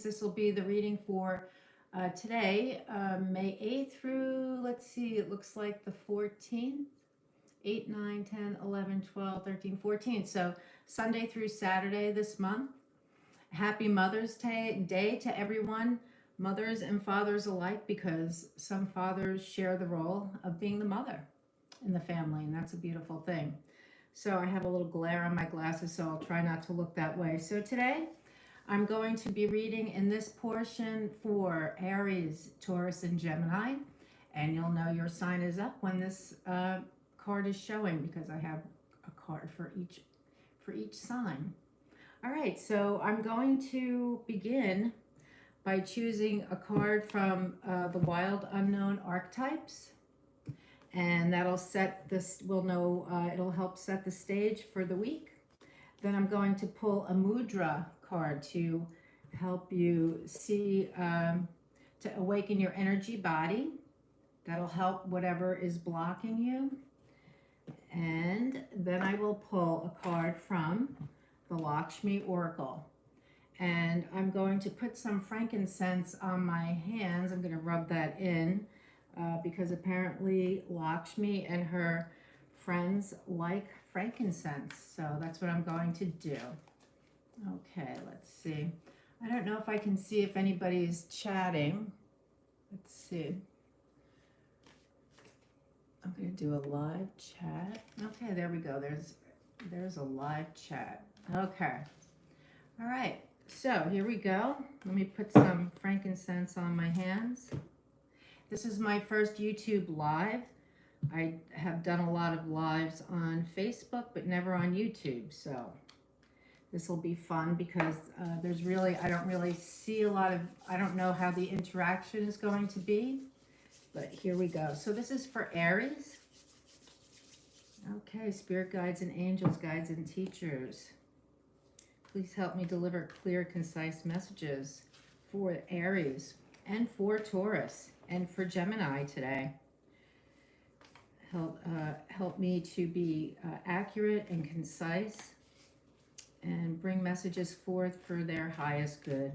This will be the reading for today, May 8th through, let's see, it looks like the 14th. 8, 9, 10, 11, 12, 13, 14. So Sunday through Saturday this month. Happy Mother's Day to everyone, mothers and fathers alike, because some fathers share the role of being the mother in the family, and that's a beautiful thing. So I have a little glare on my glasses, so I'll try not to look that way. So today I'm going to be reading in this portion for Aries, Taurus, and Gemini, and you'll know your sign is up when this card is showing, because I have a card for each sign. All right, so I'm going to begin by choosing a card from the Wild Unknown Archetypes, and that'll set this. We'll know it'll help set the stage for the week. Then I'm going to pull a Mudra card to help you see to awaken your energy body. That'll help whatever is blocking you. And then I will pull a card from the Lakshmi Oracle. And I'm going to put some frankincense on my hands. I'm going to rub that in because apparently Lakshmi and her friends like frankincense. So that's what I'm going to do. Okay, let's see. I don't know if I can see if anybody's chatting. Let's see. I'm going to do a live chat. Okay, there we go. There's a live chat. Okay. All right. So here we go. Let me put some frankincense on my hands. This is my first YouTube live. I have done a lot of lives on Facebook, but never on YouTube. So this will be fun because I don't really see a lot of, I don't know how the interaction is going to be. But here we go. So this is for Aries. Okay, spirit guides and angels, guides and teachers. Please help me deliver clear, concise messages for Aries and for Taurus and for Gemini today. Help me to be accurate and concise and bring messages forth for their highest good.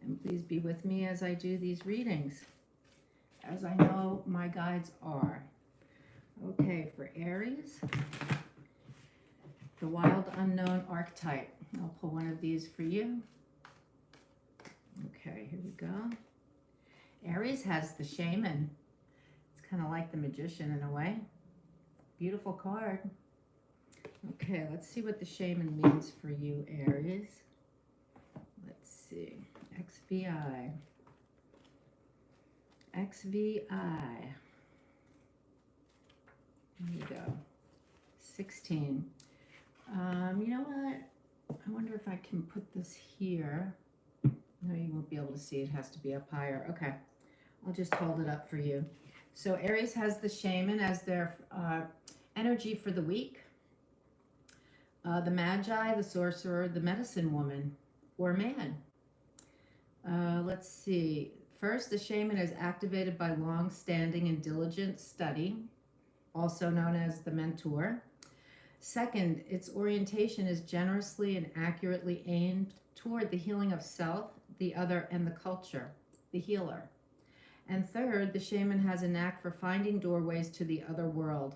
And please be with me as I do these readings, as I know my guides are. Okay, for Aries, the Wild Unknown Archetype. I'll pull one of these for you. Okay, here we go. Aries has the Shaman. It's kind of like the Magician in a way. Beautiful card. Okay, let's see what the Shaman means for you, Aries. Let's see. XVI. XVI. There you go. 16. You know what? I wonder if I can put this here. No, you won't be able to see. It has to be up higher. Okay. I'll just hold it up for you. So Aries has the Shaman as their energy for the week. The Magi, the Sorcerer, the Medicine Woman, or Man. Let's see. First, the Shaman is activated by long-standing and diligent study, also known as the Mentor. Second, its orientation is generously and accurately aimed toward the healing of self, the other, and the culture, the healer. And third, the Shaman has a knack for finding doorways to the other world,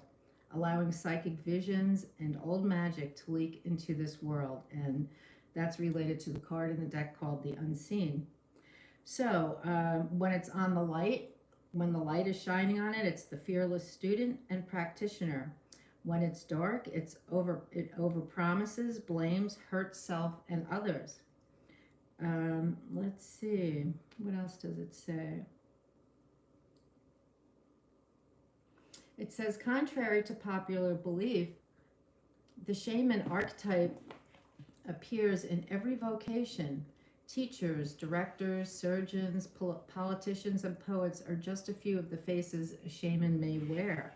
allowing psychic visions and old magic to leak into this world. And that's related to the card in the deck called the Unseen. So when it's on the light, when the light is shining on it, it's the fearless student and practitioner. When it's dark, it overpromises, blames, hurts self and others. Let's see, what else does it say? It says, contrary to popular belief, the Shaman archetype appears in every vocation. Teachers, directors, surgeons, politicians, and poets are just a few of the faces a shaman may wear.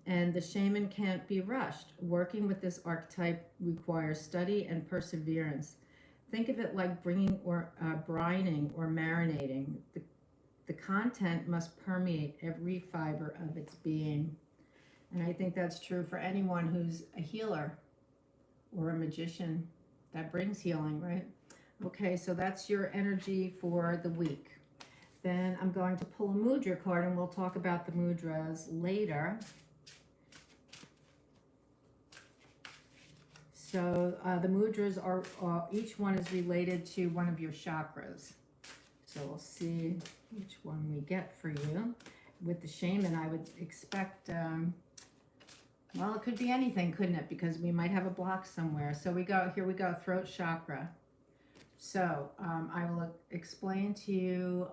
And the Shaman can't be rushed. Working with this archetype requires study and perseverance. Think of it like brining or marinating. The content must permeate every fiber of its being. And I think that's true for anyone who's a healer or a magician. That brings healing, right? Okay, so that's your energy for the week. Then I'm going to pull a mudra card, and we'll talk about the mudras later. So the mudras are, each one is related to one of your chakras. So we'll see which one we get for you. With the shaman, I would expect, well, it could be anything, couldn't it? Because we might have a block somewhere. So here we go, throat chakra. So I will explain to you,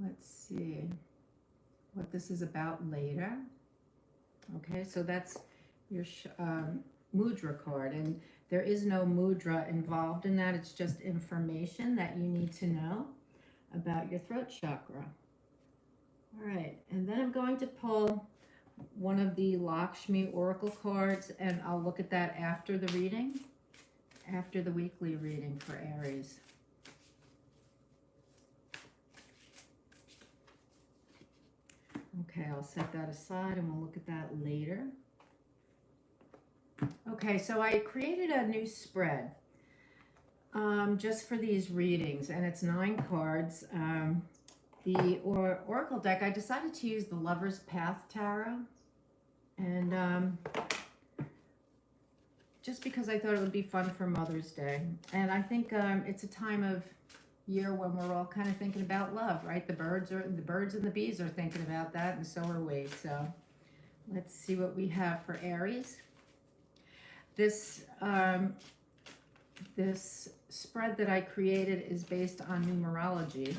let's see, what this is about later. Okay, so that's your mudra card, and there is no mudra involved in that. It's just information that you need to know about your throat chakra. All right, and then I'm going to pull one of the Lakshmi Oracle cards, and I'll look at that after the reading, after the weekly reading for Aries. Okay, I'll set that aside and we'll look at that later. Okay, so I created a new spread just for these readings, and it's 9 cards. The Oracle deck, I decided to use the Lover's Path Tarot, and just because I thought it would be fun for Mother's Day. And I think it's a time of year when we're all kind of thinking about love, right? The birds and the bees are thinking about that, and so are we. So let's see what we have for Aries. This spread that I created is based on numerology.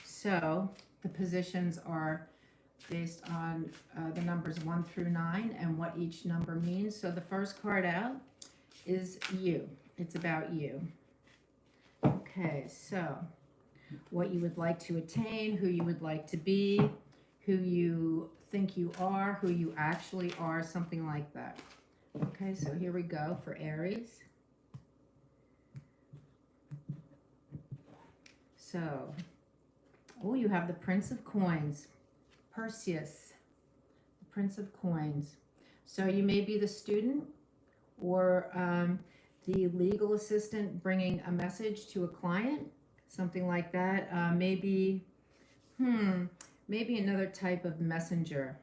So the positions are based on the numbers 1 through 9 and what each number means. So the first card out is you. It's about you. Okay, so what you would like to attain, who you would like to be, who you think you are, who you actually are, something like that. Okay, so here we go for Aries. So, oh, you have the Prince of Coins, Perseus, the Prince of Coins. So you may be the student or the legal assistant bringing a message to a client, something like that. Maybe another type of messenger,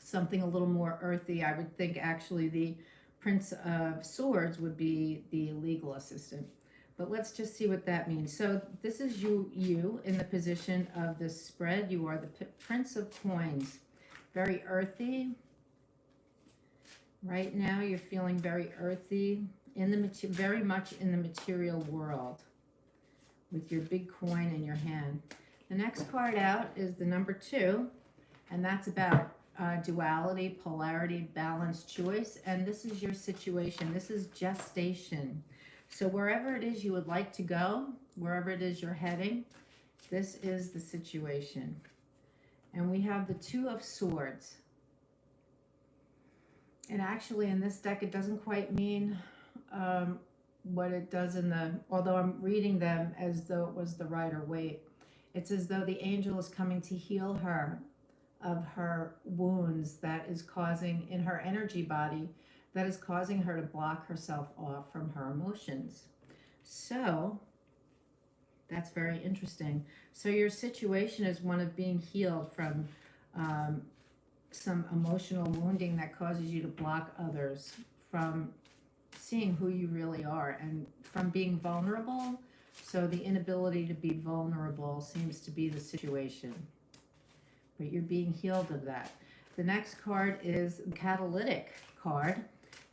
something a little more earthy. I would think actually the Prince of Swords would be the legal assistant. But let's just see what that means. So this is you in the position of this spread. You are the Prince of Coins. Very earthy. Right now you're feeling very earthy, very much in the material world with your big coin in your hand. The next card out is the number 2, and that's about duality, polarity, balance, choice, and this is your situation. This is gestation. So wherever it is you would like to go, wherever it is you're heading, this is the situation. And we have the 2 of Swords. And actually in this deck it doesn't quite mean what it does although I'm reading them as though it was the Rider-Waite. It's as though the angel is coming to heal her of her wounds that is causing, in her energy body, that is causing her to block herself off from her emotions. So that's very interesting. So your situation is one of being healed from some emotional wounding that causes you to block others from seeing who you really are and from being vulnerable. So the inability to be vulnerable seems to be the situation. But you're being healed of that. The next card is the catalytic card.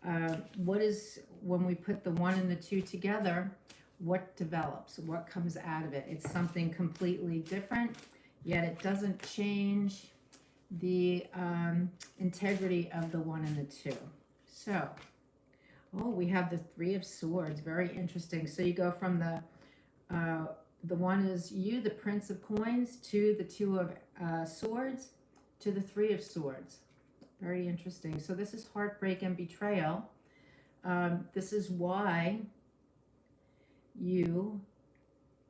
When we put the 1 and the 2 together, what develops? What comes out of it? It's something completely different, yet it doesn't change the integrity of the 1 and the 2. So, we have the 3 of Swords. Very interesting. So you go from the 1 is you, the Prince of Coins, to the 2 of Swords, to the 3 of Swords. Very interesting. So this is heartbreak and betrayal. This is why you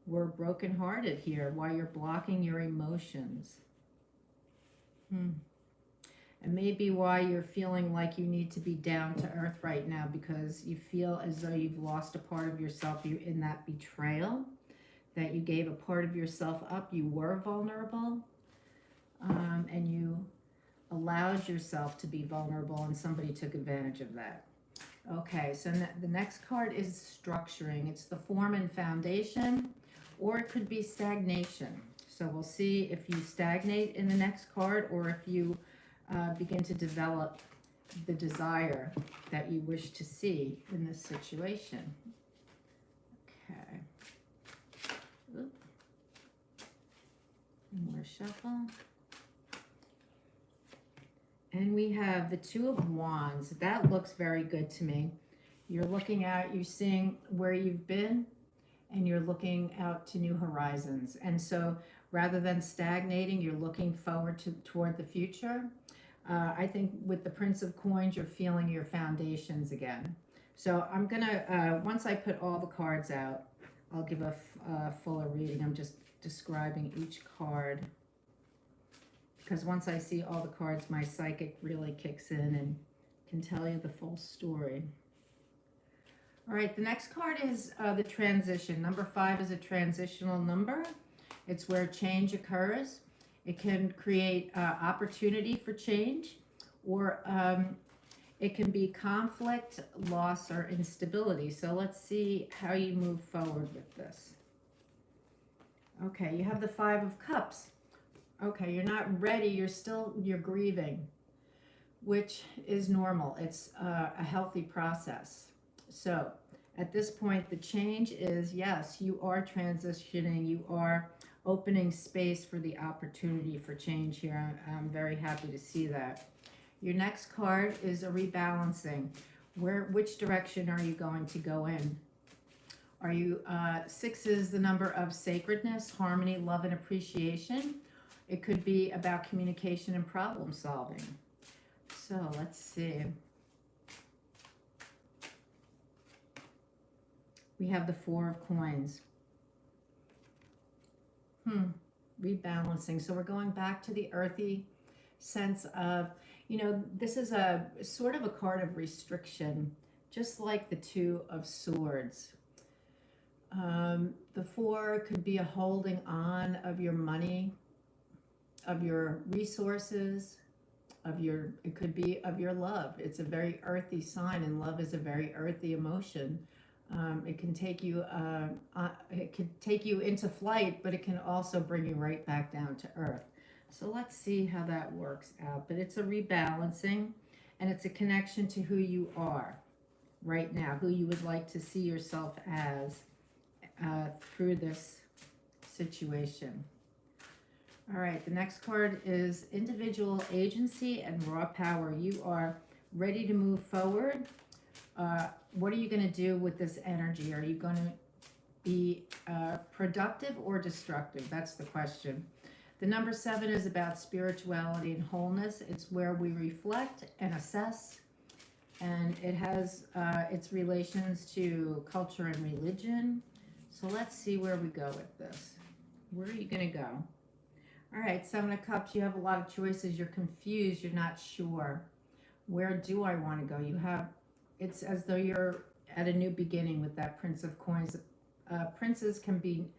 were brokenhearted here, why you're blocking your emotions. And maybe why you're feeling like you need to be down to earth right now, because you feel as though you've lost a part of yourself. You're in that betrayal, that you gave a part of yourself up. You were vulnerable, and you allowed yourself to be vulnerable, and somebody took advantage of that. Okay, so the next card is structuring. It's the form and foundation, or it could be stagnation. So we'll see if you stagnate in the next card, or if you begin to develop the desire that you wish to see in this situation. Okay. Oop. More shuffle. And we have the Two of Wands. That looks very good to me. You're looking out, you're seeing where you've been, and you're looking out to new horizons. And so rather than stagnating, you're looking forward toward the future. I think with the Prince of Coins, you're feeling your foundations again. So I'm going to, once I put all the cards out, I'll give a fuller reading. I'm just describing each card, because once I see all the cards, my psychic really kicks in and can tell you the full story. All right, the next card is the transition. Number 5 is a transitional number. It's where change occurs. It can create opportunity for change, or it can be conflict, loss, or instability. So let's see how you move forward with this. Okay, you have the 5 of Cups. Okay, you're not ready. You're grieving, which is normal. It's a healthy process. So at this point, the change is, yes, you are transitioning. You are opening space for the opportunity for change here. I'm very happy to see that. Your next card is a rebalancing. Which direction are you going to go in? Are you, 6 is the number of sacredness, harmony, love, and appreciation. It could be about communication and problem solving. So let's see. We have the 4 of Coins. Rebalancing. So we're going back to the earthy sense of, this is a sort of a card of restriction, just like the 2 of Swords. The 4 could be a holding on of your money, of your resources, it could be of your love. It's a very earthy sign, and love is a very earthy emotion. It can take you into flight, but it can also bring you right back down to earth. So let's see how that works out. But it's a rebalancing, and it's a connection to who you are right now, who you would like to see yourself as through this situation. All right, the next card is individual agency and raw power. You are ready to move forward. What are you going to do with this energy? Are you going to be productive or destructive? That's the question. The number 7 is about spirituality and wholeness. It's where we reflect and assess, and it has its relations to culture and religion. So let's see where we go with this. Where are you going to go? All right, 7 of Cups, you have a lot of choices. You're confused. You're not sure. Where do I want to go? It's as though you're at a new beginning with that Prince of Coins. Princes can be,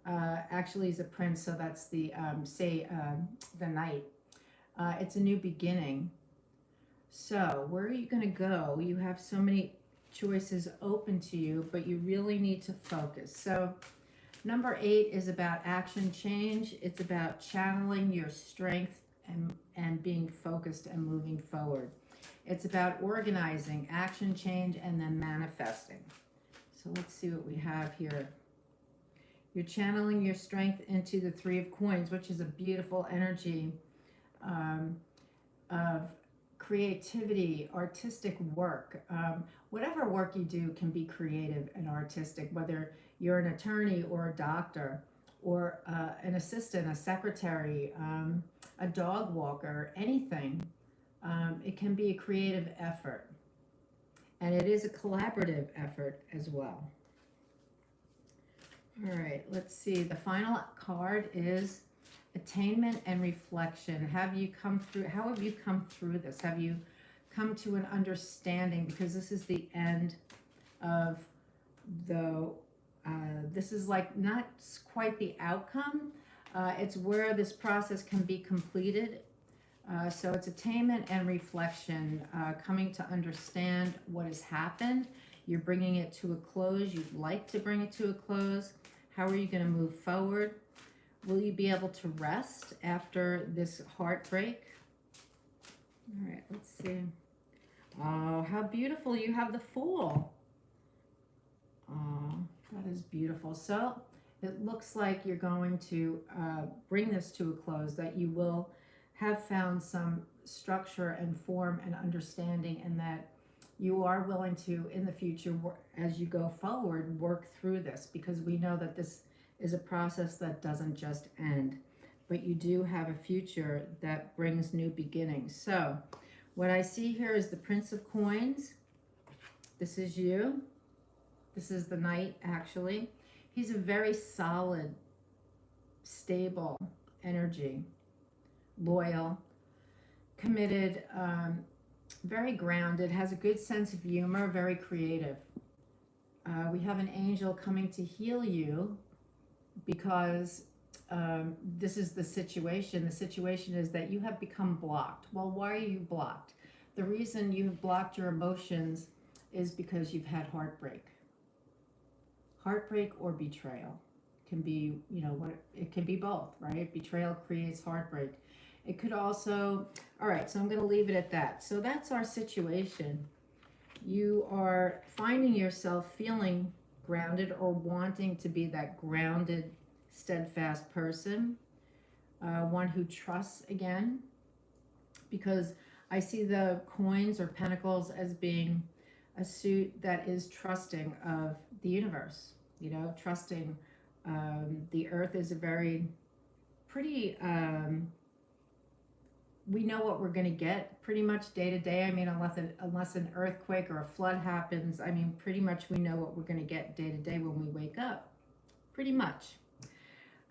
actually is a prince, so that's the, the knight. It's a new beginning. So where are you going to go? You have so many choices open to you, but you really need to focus. So number 8 is about action change. It's about channeling your strength and being focused and moving forward. It's about organizing, action change, and then manifesting. So let's see what we have here. You're channeling your strength into the 3 of Coins, which is a beautiful energy of creativity, artistic work. Whatever work you do can be creative and artistic, whether you're an attorney or a doctor or an assistant, a secretary, a dog walker, anything. It can be a creative effort, and it is a collaborative effort as well. All right, let's see. The final card is Attainment and reflection. Have you come through, how have you come through this? Have you come to an understanding? Because this is the end of the, this is like not quite the outcome. It's where this process can be completed. So it's attainment and reflection, coming to understand what has happened. You're bringing it to a close. You'd like to bring it to a close. How are you going to move forward? Will you be able to rest after this heartbreak? All right, let's see. Oh, how beautiful. You have the Fool. Oh, that is beautiful. So it looks like you're going to bring this to a close, that you will have found some structure and form and understanding, and that you are willing to, in the future, as you go forward, work through this, because we know that this is a process that doesn't just end, but you do have a future that brings new beginnings. So what I see here is the Prince of Coins. This is you. This is the Knight, actually. He's a very solid, stable energy, loyal, committed, very grounded, has a good sense of humor, very creative. We have an angel coming to heal you, because this is the situation. The situation is that you have become blocked. Well, why are you blocked? The reason you've blocked your emotions is because you've had heartbreak. Heartbreak or betrayal can be, you know, what it can be both, right? Betrayal creates heartbreak. It could also, all right, so I'm going to leave it at that. So that's our situation. You are finding yourself feeling grounded, or wanting to be that grounded, steadfast person, one who trusts again, because I see the coins or pentacles as being a suit that is trusting of the universe, you know, trusting. The earth is a very pretty, we know what we're going to get pretty much day to day. I mean, unless an earthquake or a flood happens, I mean, pretty much we know what we're going to get day to day when we wake up, pretty much.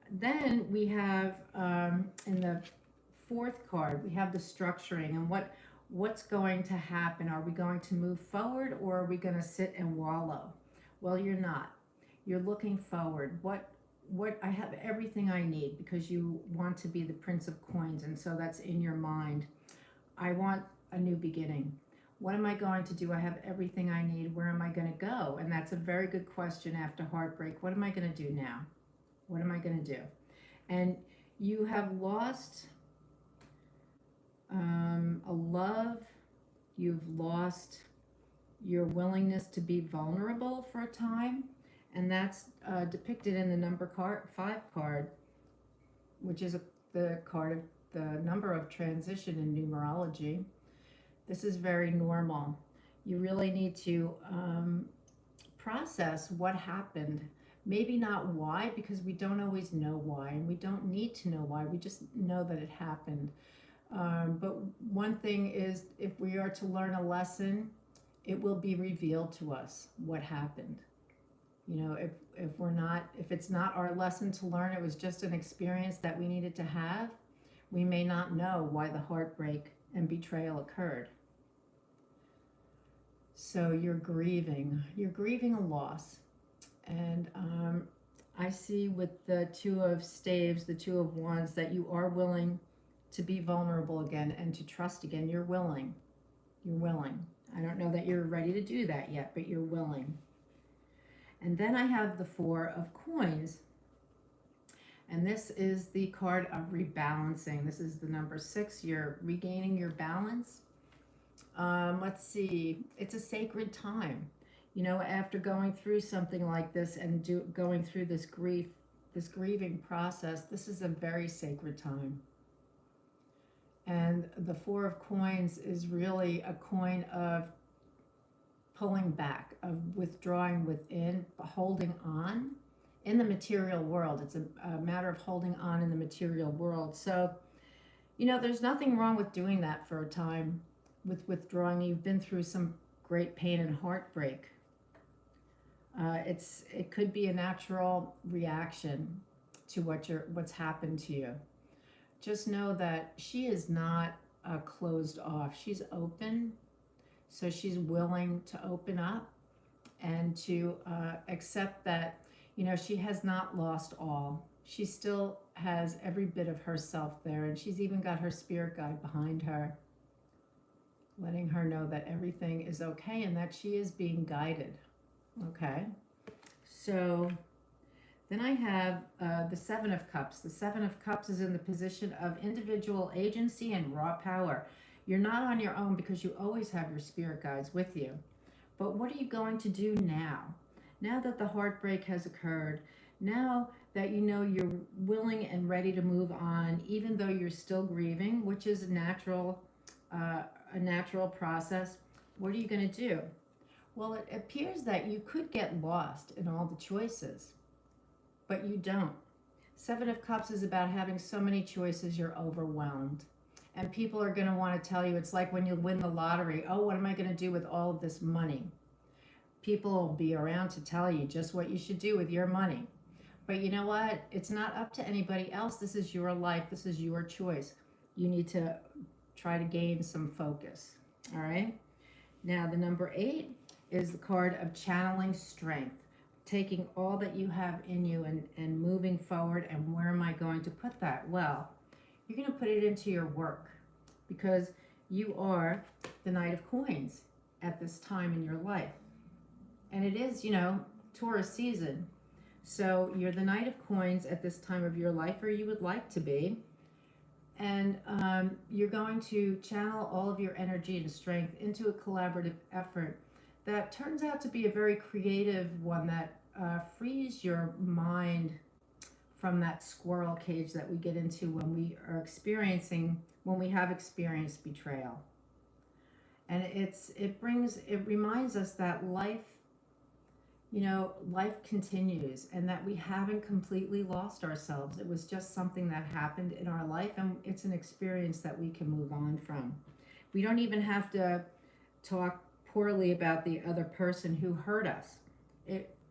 Then we have, in the fourth card, we have the structuring, and what's going to happen. Are we going to move forward, or are we going to sit and wallow? Well, you're not. You're looking forward. What I have everything I need, because you want to be the Prince of Coins, and so that's in your mind. I want a new beginning. What am I going to do? I have everything I need. Where am I going to go? And that's a very good question after heartbreak. What am I going to do now? What am I going to do? And you have lost a love. You've lost your willingness to be vulnerable for a time. And that's depicted in the number 5 card, which is the card of the number of transition in numerology. This is very normal. You really need to process what happened. Maybe not why, because we don't always know why, and we don't need to know why. We just know that it happened. But one thing is, if we are to learn a lesson, it will be revealed to us what happened. You know, if it's not our lesson to learn, it was just an experience that we needed to have, we may not know why the heartbreak and betrayal occurred. So you're grieving a loss. And I see with the Two of Staves, the Two of Wands, that you are willing to be vulnerable again and to trust again. You're willing. I don't know that you're ready to do that yet, but you're willing. And then I have the Four of Coins. And this is the card of rebalancing. This is the number 6. You're regaining your balance. Let's see. It's a sacred time. You know, after going through something like this and going through this grieving process, this is a very sacred time. And the Four of Coins is really a coin of pulling back, of withdrawing within, holding on in the material world. It's a matter of holding on in the material world. So, you know, there's nothing wrong with doing that for a time, with withdrawing. You've been through some great pain and heartbreak. It could be a natural reaction to what's happened to you. just know that she is not closed off. She's open. So she's willing to open up and to accept that, you know, she has not lost all. She still has every bit of herself there. And she's even got her spirit guide behind her, letting her know that everything is okay and that she is being guided. Okay. So then I have the Seven of Cups. The Seven of Cups is in the position of individual agency and raw power. You're not on your own because you always have your spirit guides with you. But what are you going to do now? Now that the heartbreak has occurred, now that you know you're willing and ready to move on, even though you're still grieving, which is a natural process, what are you going to do? Well, it appears that you could get lost in all the choices, but you don't. Seven of Cups is about having so many choices you're overwhelmed. And people are going to want to tell you, it's like when you win the lottery, oh, what am I going to do with all of this money? People will be around to tell you just what you should do with your money. But you know what? It's not up to anybody else. This is your life. This is your choice. You need to try to gain some focus. All right? Now, the number 8 is the card of channeling strength. Taking all that you have in you and moving forward. And where am I going to put that? Well, you're going to put it into your work because you are the Knight of Coins at this time in your life. And it is, you know, Taurus season. So you're the Knight of Coins at this time of your life, or you would like to be. And you're going to channel all of your energy and strength into a collaborative effort that turns out to be a very creative one that frees your mind from that squirrel cage that we get into when we have experienced betrayal. And it reminds us that life, you know, life continues and that we haven't completely lost ourselves. It was just something that happened in our life, and it's an experience that we can move on from. We don't even have to talk poorly about the other person who hurt us.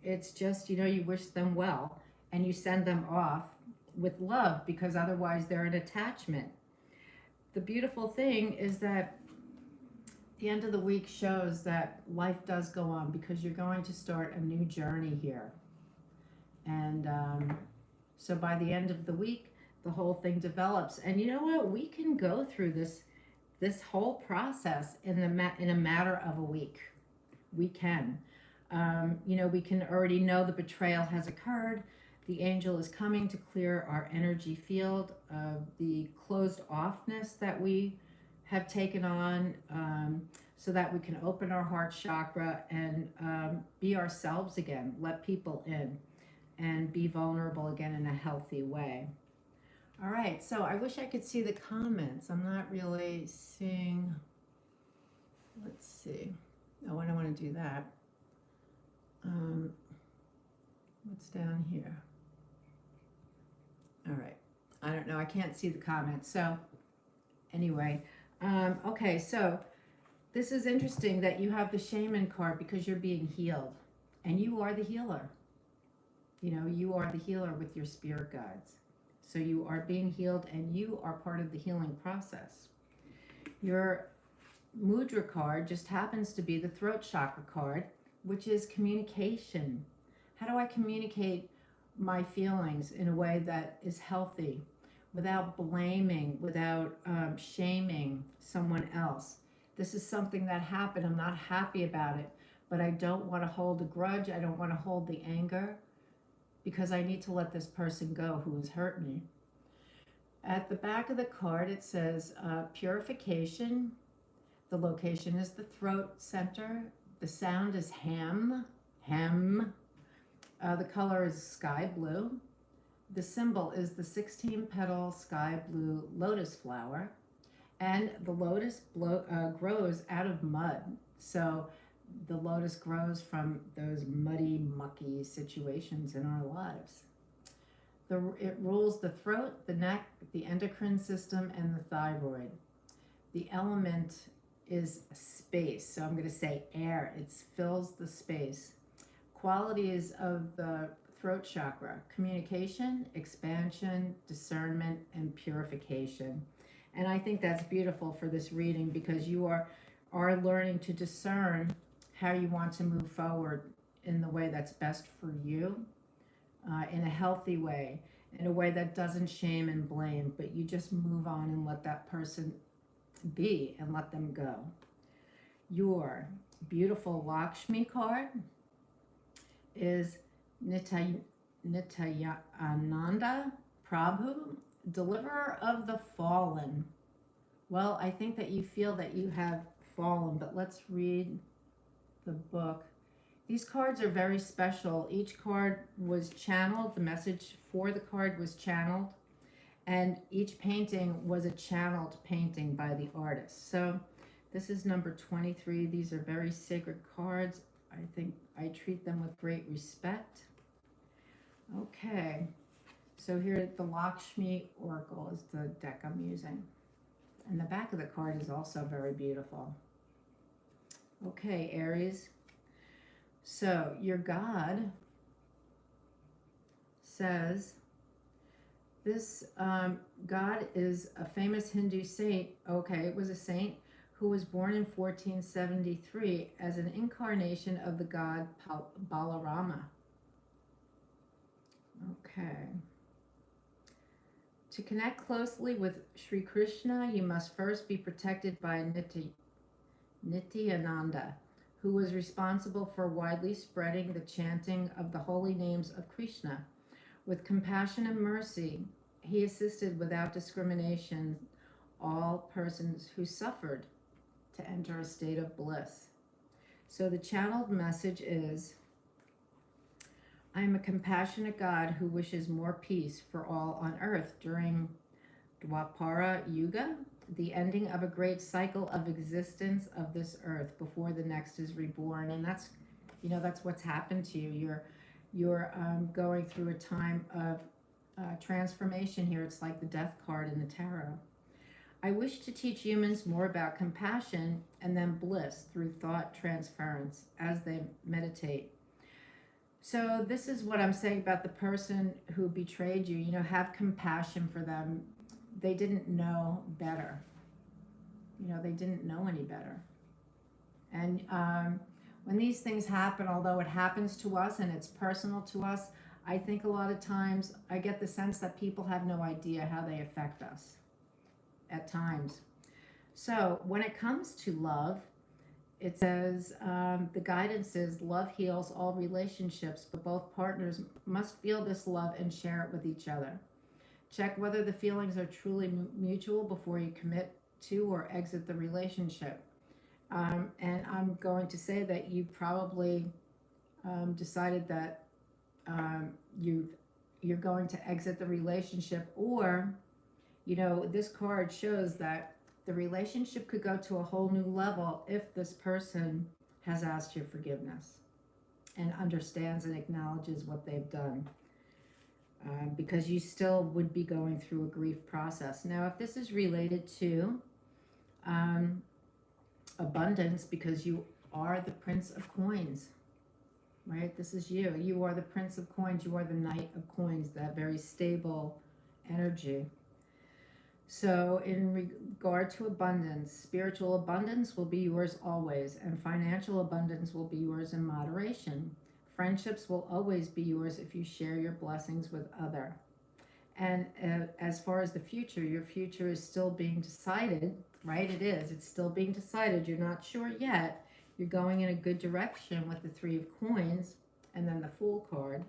It's just, you know, you wish them well and you send them off with love because otherwise they're an attachment. The beautiful thing is that the end of the week shows that life does go on because you're going to start a new journey here. And so by the end of the week, the whole thing develops. And you know what? We can go through this whole process in a matter of a week. We can. You know, we can already know the betrayal has occurred. The angel is coming to clear our energy field of the closed offness that we have taken on, so that we can open our heart chakra and be ourselves again, let people in, and be vulnerable again in a healthy way. All right, so I wish I could see the comments. I'm not really seeing. Let's see. Oh, I don't want to do that. What's down here? All right. I don't know. I can't see the comments. So anyway, okay. So this is interesting that you have the Shaman card because you're being healed, and you are the healer. You know, you are the healer with your spirit guides. So you are being healed, and you are part of the healing process. Your Mudra card just happens to be the throat chakra card, which is communication. How do I communicate my feelings in a way that is healthy, without blaming, without shaming someone else? This is something that happened. I'm not happy about it, but I don't want to hold a grudge. I don't want to hold the anger because I need to let this person go who has hurt me. At the back of the card, it says purification. The location is the throat center. The sound is hem. The color is sky blue. The symbol is the 16-petal sky blue lotus flower. And the lotus grows out of mud. So the lotus grows from those muddy, mucky situations in our lives. It rules the throat, the neck, the endocrine system, and the thyroid. The element is space. So I'm going to say air. It fills the space. Qualities of the throat chakra, communication, expansion, discernment, and purification. And I think that's beautiful for this reading because you are learning to discern how you want to move forward in the way that's best for you, in a healthy way, in a way that doesn't shame and blame, but you just move on and let that person be and let them go. Your beautiful Lakshmi card is Nityananda Prabhu, deliverer of the fallen. Well, I think that you feel that you have fallen, but let's read the book. These cards are very special. Each card was channeled. The message for the card was channeled. And each painting was a channeled painting by the artist. So this is number 23. These are very sacred cards. I think I treat them with great respect. Okay. So here the Lakshmi Oracle is the deck I'm using. And the back of the card is also very beautiful. Okay, Aries. So your God says, this God is a famous Hindu saint. Okay, it was a saint who was born in 1473 as an incarnation of the god Balarama. Okay. To connect closely with Sri Krishna, you must first be protected by Nityananda, who was responsible for widely spreading the chanting of the holy names of Krishna. With compassion and mercy, he assisted without discrimination all persons who suffered to enter a state of bliss. So the channeled message is, I am a compassionate God who wishes more peace for all on earth during Dwapara Yuga, the ending of a great cycle of existence of this earth before the next is reborn. And that's, that's what's happened to you. You're going through a time of transformation here. It's like the death card in the tarot. I wish to teach humans more about compassion and then bliss through thought transference as they meditate. So this is what I'm saying about the person who betrayed you. Have compassion for them. They didn't know better. They didn't know any better. And when these things happen, although it happens to us and it's personal to us, I think a lot of times I get the sense that people have no idea how they affect us at times. So when it comes to love, it says, the guidance is love heals all relationships, but both partners must feel this love and share it with each other. Check whether the feelings are truly mutual before you commit to or exit the relationship. And I'm going to say that you probably decided that you're going to exit the relationship, or, this card shows that the relationship could go to a whole new level if this person has asked your forgiveness and understands and acknowledges what they've done. Because you still would be going through a grief process. Now, if this is related to abundance, because you are the Prince of Coins, right? This is you. You are the Prince of Coins. You are the Knight of Coins, that very stable energy. So in regard to abundance, spiritual abundance will be yours always, and financial abundance will be yours in moderation. Friendships will always be yours if you share your blessings with others. And as far as the future, your future is still being decided, right? It is. It's still being decided. You're not sure yet. You're going in a good direction with the Three of Coins and then the Fool card.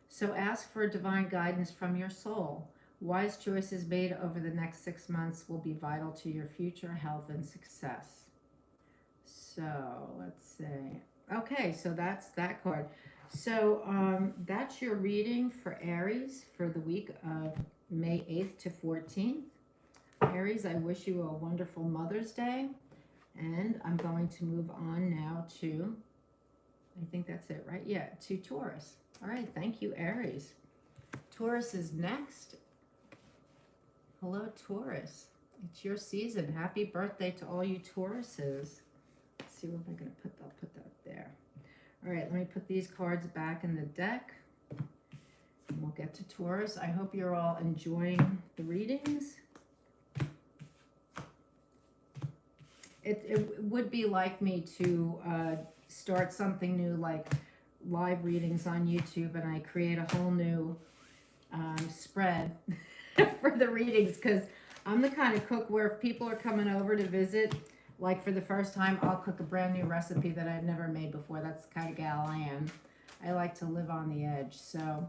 So ask for divine guidance from your soul. Wise choices made over the next 6 months will be vital to your future health and success. So let's see. Okay, so that's that card. So that's your reading for Aries for the week of May 8th to 14th. Aries, I wish you a wonderful Mother's Day. And I'm going to move on now to, I think that's it, right? Yeah, to Taurus. All right, thank you, Aries. Taurus is next. Hello, Taurus. It's your season. Happy birthday to all you Tauruses. Let's see where am I going to put that. I'll put that there. All right, let me put these cards back in the deck. And we'll get to Taurus. I hope you're all enjoying the readings. It would be like me to start something new, like live readings on YouTube, and I create a whole new spread for the readings, because I'm the kind of cook where if people are coming over to visit, like for the first time, I'll cook a brand new recipe that I've never made before. That's the kind of gal I am. I like to live on the edge. So,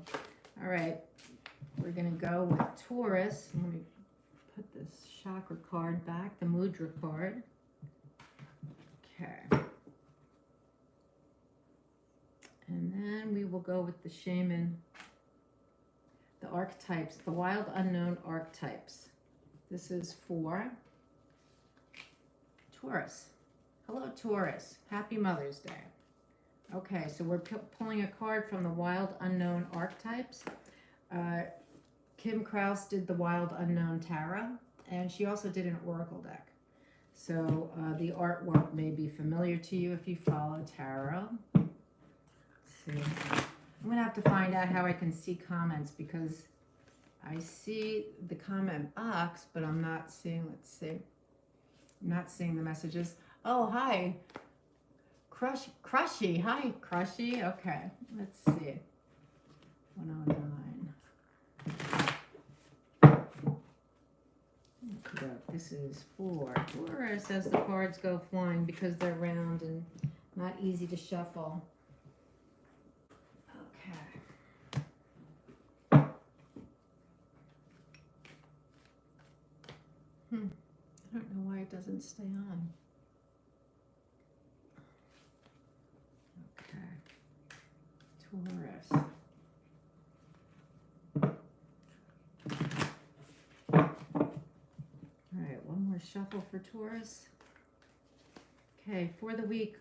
all right, we're going to go with Taurus. Let me put this chakra card back, the Mudra card. Okay. And then we will go with the shaman, the archetypes, the wild unknown archetypes. This is for Taurus. Hello, Taurus. Happy Mother's Day. Okay, so we're pulling a card from the wild unknown archetypes. Kim Krause did the wild unknown tarot, and she also did an oracle deck. So the artwork may be familiar to you if you follow tarot. Let's see. I'm going to have to find out how I can see comments, because I see the comment box, but I'm not seeing, let's see. I'm not seeing the messages. Oh, hi. Crushy. Hi, Crushy. Okay, let's see. 109. This is for Taurus as the cards go flying, because they're round and not easy to shuffle. Okay. I don't know why it doesn't stay on. Okay. Taurus. One more shuffle for Taurus. Okay, for the week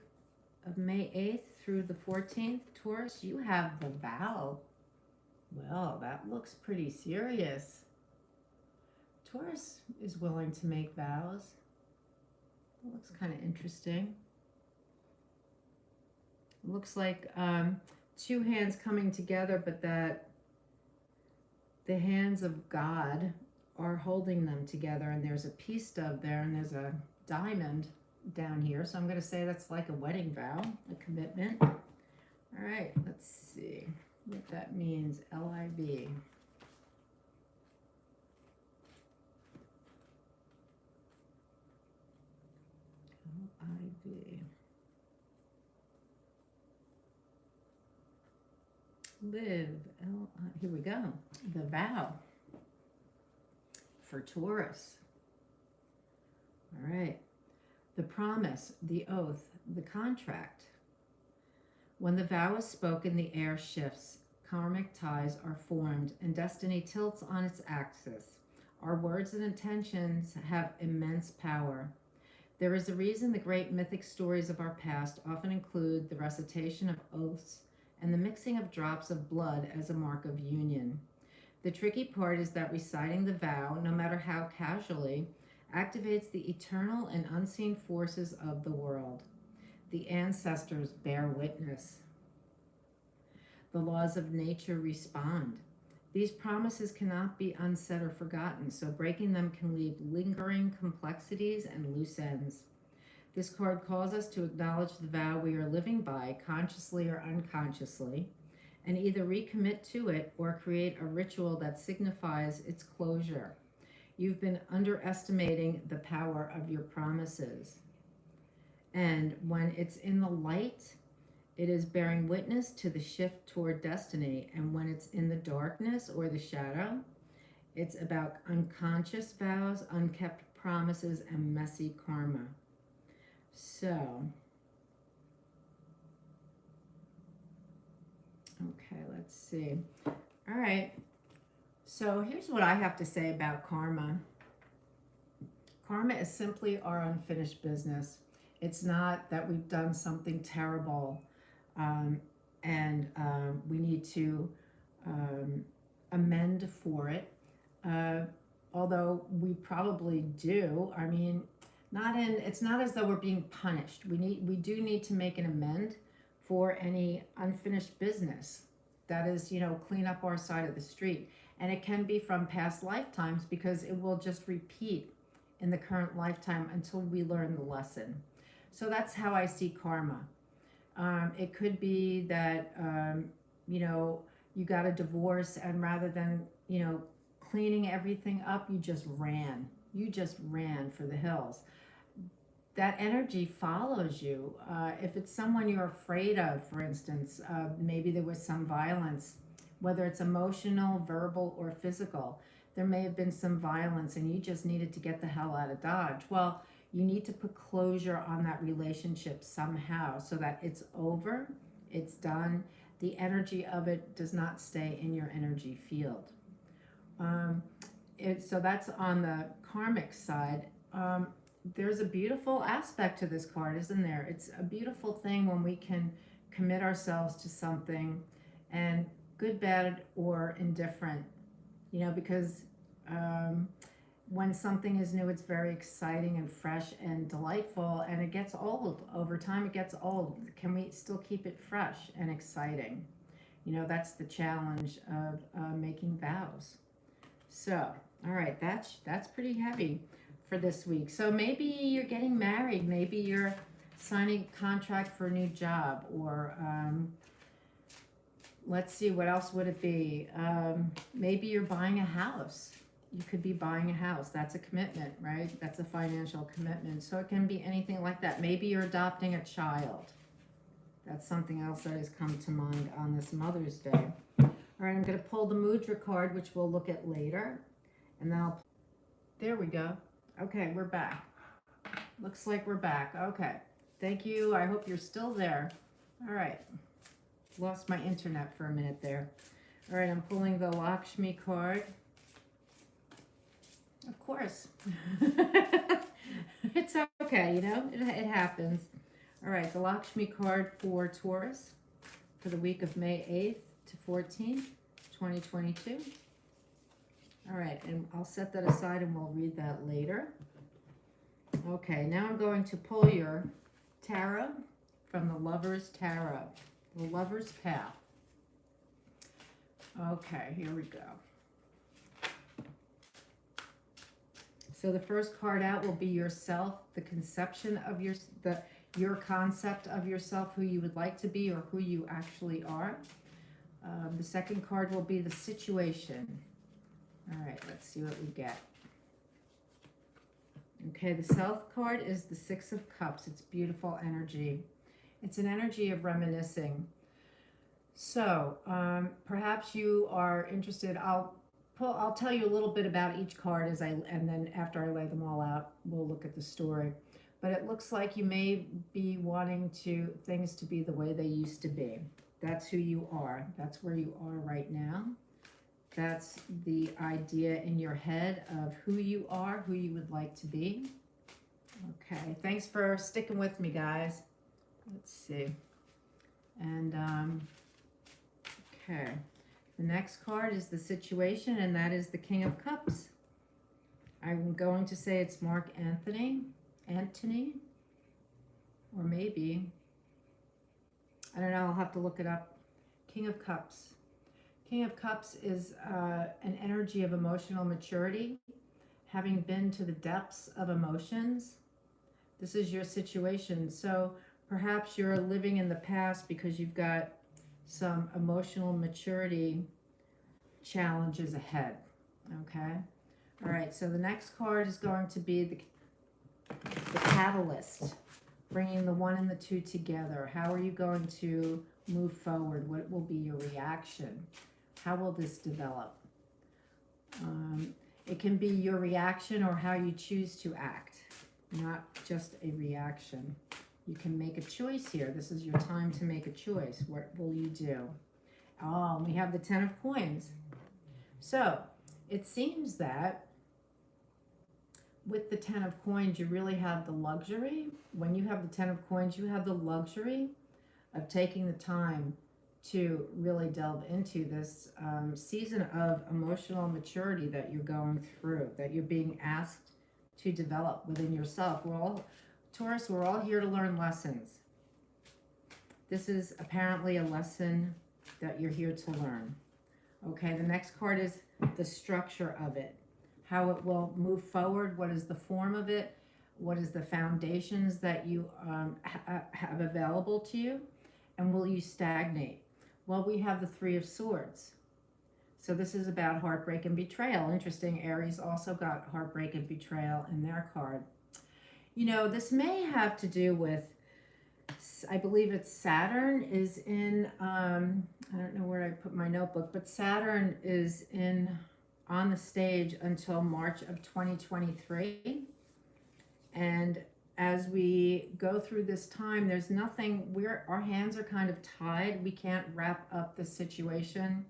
of May 8th through the 14th, Taurus, you have the vow. Well, that looks pretty serious. Taurus is willing to make vows. It looks kind of interesting. It looks like two hands coming together, but that the hands of God are holding them together, and there's a peace dove there, and there's a diamond down here. So I'm going to say that's like a wedding vow, a commitment. All right, let's see what that means. L-I-V. L-I-V. Live. Here we go. The vow for Taurus. All right. The promise, the oath, the contract. When the vow is spoken, the air shifts, karmic ties are formed, and destiny tilts on its axis. Our words and intentions have immense power. There is a reason the great mythic stories of our past often include the recitation of oaths and the mixing of drops of blood as a mark of union. The tricky part is that reciting the vow, no matter how casually, activates the eternal and unseen forces of the world. The ancestors bear witness. The laws of nature respond. These promises cannot be unsaid or forgotten, so breaking them can leave lingering complexities and loose ends. This card calls us to acknowledge the vow we are living by, consciously or unconsciously, and either recommit to it or create a ritual that signifies its closure. You've been underestimating the power of your promises. And when it's in the light, it is bearing witness to the shift toward destiny. And when it's in the darkness or the shadow, it's about unconscious vows, unkept promises, and messy karma. So, okay, let's see. All right. So here's what I have to say about karma. Karma is simply our unfinished business. It's not that we've done something terrible and we need to amend for it. Although we probably do. I mean, it's not as though we're being punished. We do need to make an amend for any unfinished business. That is, clean up our side of the street. And it can be from past lifetimes because it will just repeat in the current lifetime until we learn the lesson. So that's how I see karma. It could be that, you got a divorce, and rather than, cleaning everything up, you just ran. You just ran for the hills. That energy follows you. If it's someone you're afraid of, for instance, maybe there was some violence, whether it's emotional, verbal, or physical. There may have been some violence and you just needed to get the hell out of Dodge. Well, you need to put closure on that relationship somehow so that it's over, it's done. The energy of it does not stay in your energy field. So that's on the karmic side. There's a beautiful aspect to this card, isn't there? It's a beautiful thing when we can commit ourselves to something, and good, bad, or indifferent, because when something is new, it's very exciting and fresh and delightful, and it gets old. Over time, it gets old. Can we still keep it fresh and exciting? That's the challenge of making vows. So, all right, that's pretty heavy for this week. So maybe you're getting married, maybe you're signing a contract for a new job, or let's see, what else would it be? Maybe you're buying a house. You could be buying a house. That's a commitment, right? That's a financial commitment. So it can be anything like that. Maybe you're adopting a child. That's something else that has come to mind on this Mother's Day. All right, I'm going to pull the Mudra card, which we'll look at later. And then there we go. Okay, we're back. Looks like we're back. Okay, thank you. I hope you're still there. All right. Lost my internet for a minute there. All right, I'm pulling the Lakshmi card. Of course. It's okay, it happens. All right, the Lakshmi card for Taurus for the week of May 8th to 14th, 2022. All right, and I'll set that aside and we'll read that later. Okay, now I'm going to pull your tarot from the Lover's Tarot, the Lover's Path. Okay, here we go. So the first card out will be yourself, the conception of your concept of yourself, who you would like to be or who you actually are. The second card will be the situation. All right, let's see what we get. Okay, the South card is the Six of Cups. It's beautiful energy. It's an energy of reminiscing. So perhaps you are interested. I'll tell you a little bit about each card and then after I lay them all out, we'll look at the story. But it looks like you may be wanting things to be the way they used to be. That's who you are. That's where you are right now. That's the idea in your head of who you are, who you would like to be. Okay, thanks for sticking with me, guys. Let's see. And, okay. The next card is the situation, and that is the King of Cups. I'm going to say it's Mark Anthony, or maybe, I don't know, I'll have to look it up. King of Cups. King of Cups is an energy of emotional maturity, having been to the depths of emotions. This is your situation. So perhaps you're living in the past because you've got some emotional maturity challenges ahead. Okay? All right, so the next card is going to be the catalyst, bringing the one and the two together. How are you going to move forward? What will be your reaction? How will this develop? It can be your reaction or how you choose to act, not just a reaction. You can make a choice here. This is your time to make a choice. What will you do? Oh, we have the 10 of coins. So it seems that with the 10 of coins, you really have the luxury. When you have the 10 of coins, you have the luxury of taking the time to really delve into this season of emotional maturity that you're going through, that you're being asked to develop within yourself. Taurus, we're all here to learn lessons. This is apparently a lesson that you're here to learn. Okay, the next card is the structure of it, how it will move forward, what is the form of it, what is the foundations that you have available to you, and will you stagnate? Well, we have the Three of Swords. So this is about heartbreak and betrayal. Interesting, Aries also got heartbreak and betrayal in their card. You know, this may have to do with, I believe it's Saturn is in, I don't know where I put my notebook, but Saturn is on the stage until March of 2023. And as we go through this time, there's nothing, our hands are kind of tied. We can't wrap up the situation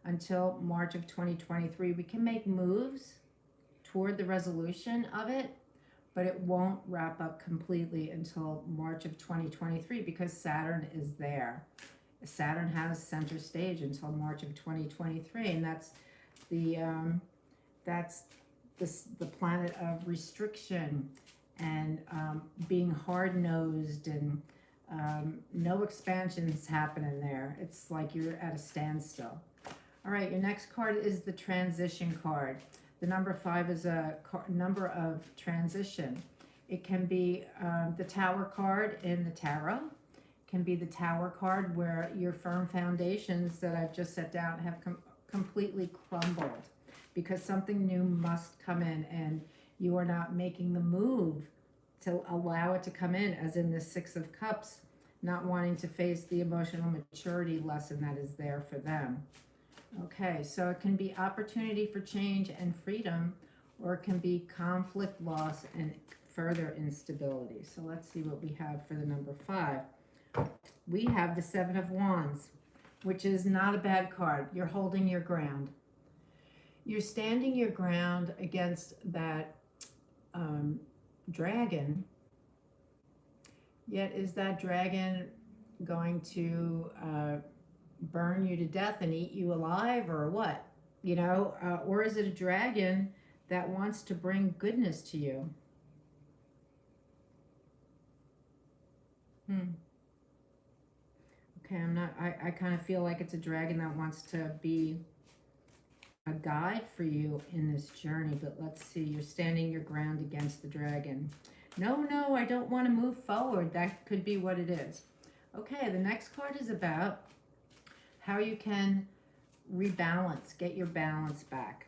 until March of 2023. We can make moves toward the resolution of it, but it won't wrap up completely until March of 2023 because Saturn is there. Saturn has center stage until March of 2023, and that's the planet of restriction and being hard-nosed, and no expansions happening there. It's like you're at a standstill. All right, your next card is the transition card. The number 5 is a number of transition. It can be the Tower card in the Tarot. It can be the Tower card where your firm foundations that I've just set down have completely crumbled because something new must come in and you are not making the move to allow it to come in, as in the Six of Cups, not wanting to face the emotional maturity lesson that is there for them. Okay, so it can be opportunity for change and freedom, or it can be conflict, loss, and further instability. So let's see what we have for the number 5. We have the Seven of Wands, which is not a bad card. You're holding your ground. You're standing your ground against that dragon. Yet is that dragon going to burn you to death and eat you alive, or what? You know, or is it a dragon that wants to bring goodness to you? Okay, I kind of feel like it's a dragon that wants to be a guide for you in this journey, but let's see. You're standing your ground against the dragon. No, I don't want to move forward. That could be what it is. Okay, the next card is about how you can rebalance, get your balance back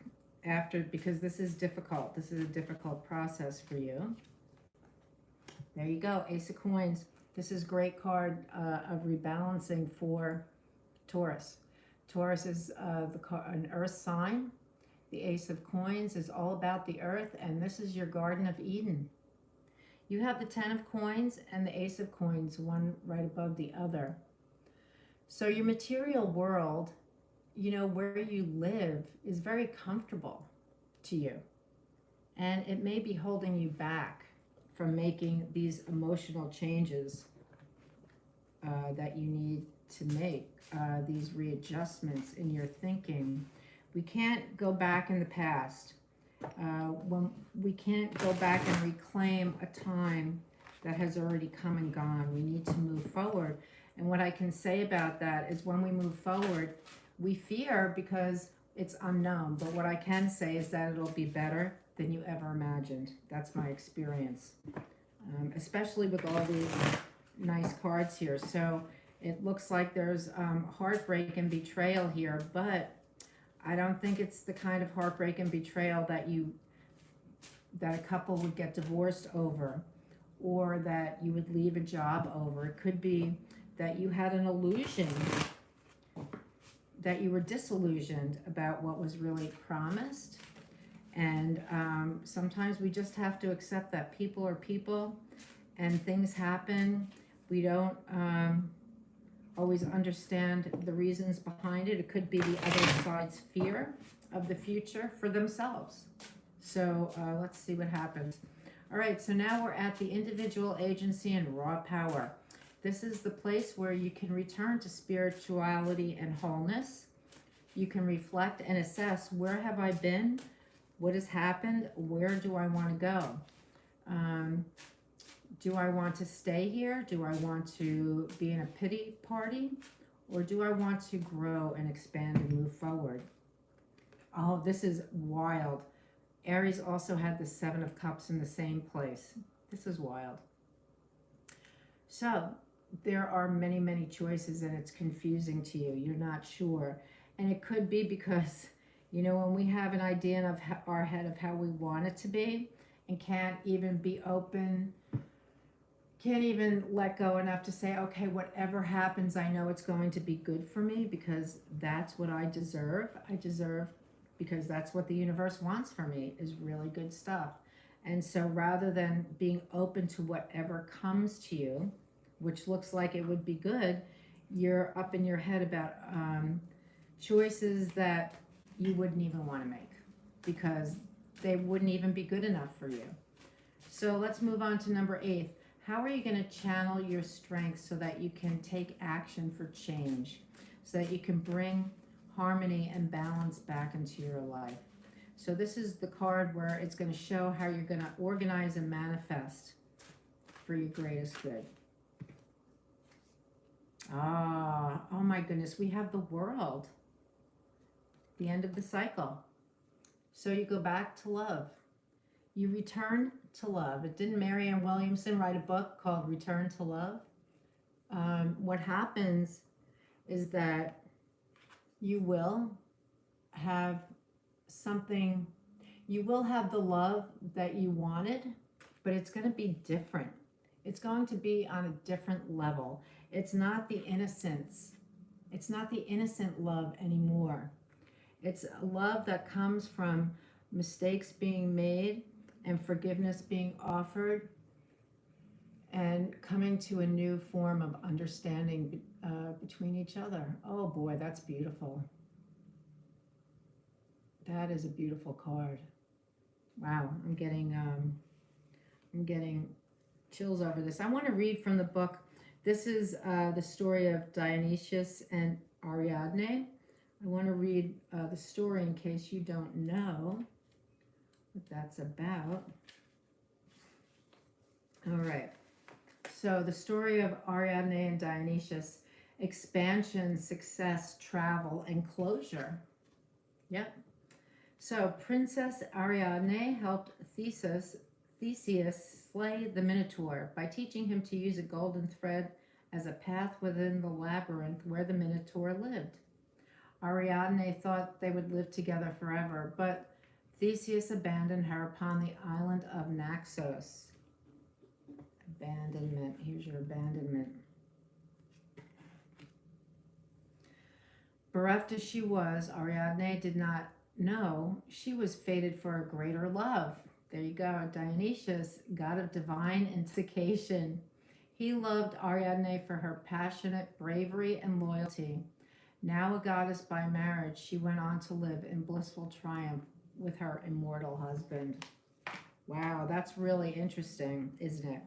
because this is difficult. This is a difficult process for you. There you go, Ace of Coins. This is a great card of rebalancing for Taurus. Taurus is an earth sign. The Ace of Coins is all about the earth, and this is your Garden of Eden. You have the 10 of Coins and the Ace of Coins, one right above the other. So your material world, you know, where you live is very comfortable to you. And it may be holding you back from making these emotional changes that you need to make, these readjustments in your thinking. We can't go back in the past. When we can't go back and reclaim a time that has already come and gone. We need to move forward. And what I can say about that is when we move forward, we fear because it's unknown. But what I can say is that it'll be better than you ever imagined. That's my experience, especially with all these nice cards here. So it looks like there's heartbreak and betrayal here, but I don't think it's the kind of heartbreak and betrayal that a couple would get divorced over, or that you would leave a job over. It could be that you had an illusion, that you were disillusioned about what was really promised. And sometimes we just have to accept that people are people and things happen. We don't always understand the reasons behind it. It could be the other side's fear of the future for themselves. So let's see what happens. All right, so now we're at the individual agency and raw power. This is the place where you can return to spirituality and wholeness. You can reflect and assess, where have I been? What has happened? Where do I want to go? Do I want to stay here? Do I want to be in a pity party? Or do I want to grow and expand and move forward? Oh, this is wild. Aries also had the Seven of Cups in the same place. This is wild. So there are many, many choices and it's confusing to you. You're not sure. And it could be because, you know, when we have an idea of our head of how we want it to be and can't even be open, can't even let go enough to say, okay, whatever happens, I know it's going to be good for me because that's what I deserve. I deserve because that's what the universe wants for me, is really good stuff. And so rather than being open to whatever comes to you, which looks like it would be good, you're up in your head about choices that you wouldn't even want to make because they wouldn't even be good enough for you. So let's move on to number 8. How are you going to channel your strength so that you can take action for change, so that you can bring harmony and balance back into your life? So this is the card where it's going to show how you're going to organize and manifest for your greatest good. Ah, oh my goodness, we have the World, the end of the cycle. So you go back to love. You return to love. Didn't Marianne Williamson write a book called Return to Love? What happens is that you will have something, you will have the love that you wanted, but it's going to be different. It's going to be on a different level. It's not the innocence. It's not the innocent love anymore. It's a love that comes from mistakes being made and forgiveness being offered and coming to a new form of understanding between each other. Oh boy, that's beautiful. That is a beautiful card. Wow, I'm getting chills over this. I want to read from the book. This is the story of Dionysius and Ariadne. I want to read the story in case you don't know what that's about. All right. So the story of Ariadne and Dionysius: expansion, success, travel, and closure. Yep. So Princess Ariadne helped Theseus slay the Minotaur by teaching him to use a golden thread as a path within the labyrinth where the Minotaur lived. Ariadne thought they would live together forever, but Theseus abandoned her upon the island of Naxos. Abandonment. Here's your abandonment. Bereft as she was, Ariadne did not know she was fated for a greater love. There you go. Dionysius, god of divine intoxication. He loved Ariadne for her passionate bravery and loyalty. Now a goddess by marriage, she went on to live in blissful triumph with her immortal husband. Wow, that's really interesting, isn't it?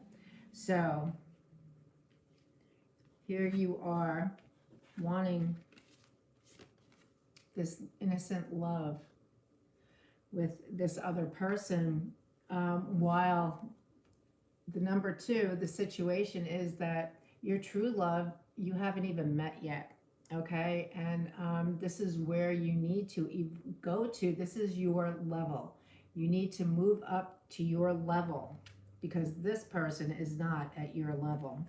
So here you are wanting this innocent love with this other person, while the number 2, the situation is that your true love, you haven't even met yet. Okay, and this is where you need to go to. This is your level. You need to move up to your level because this person is not at your level.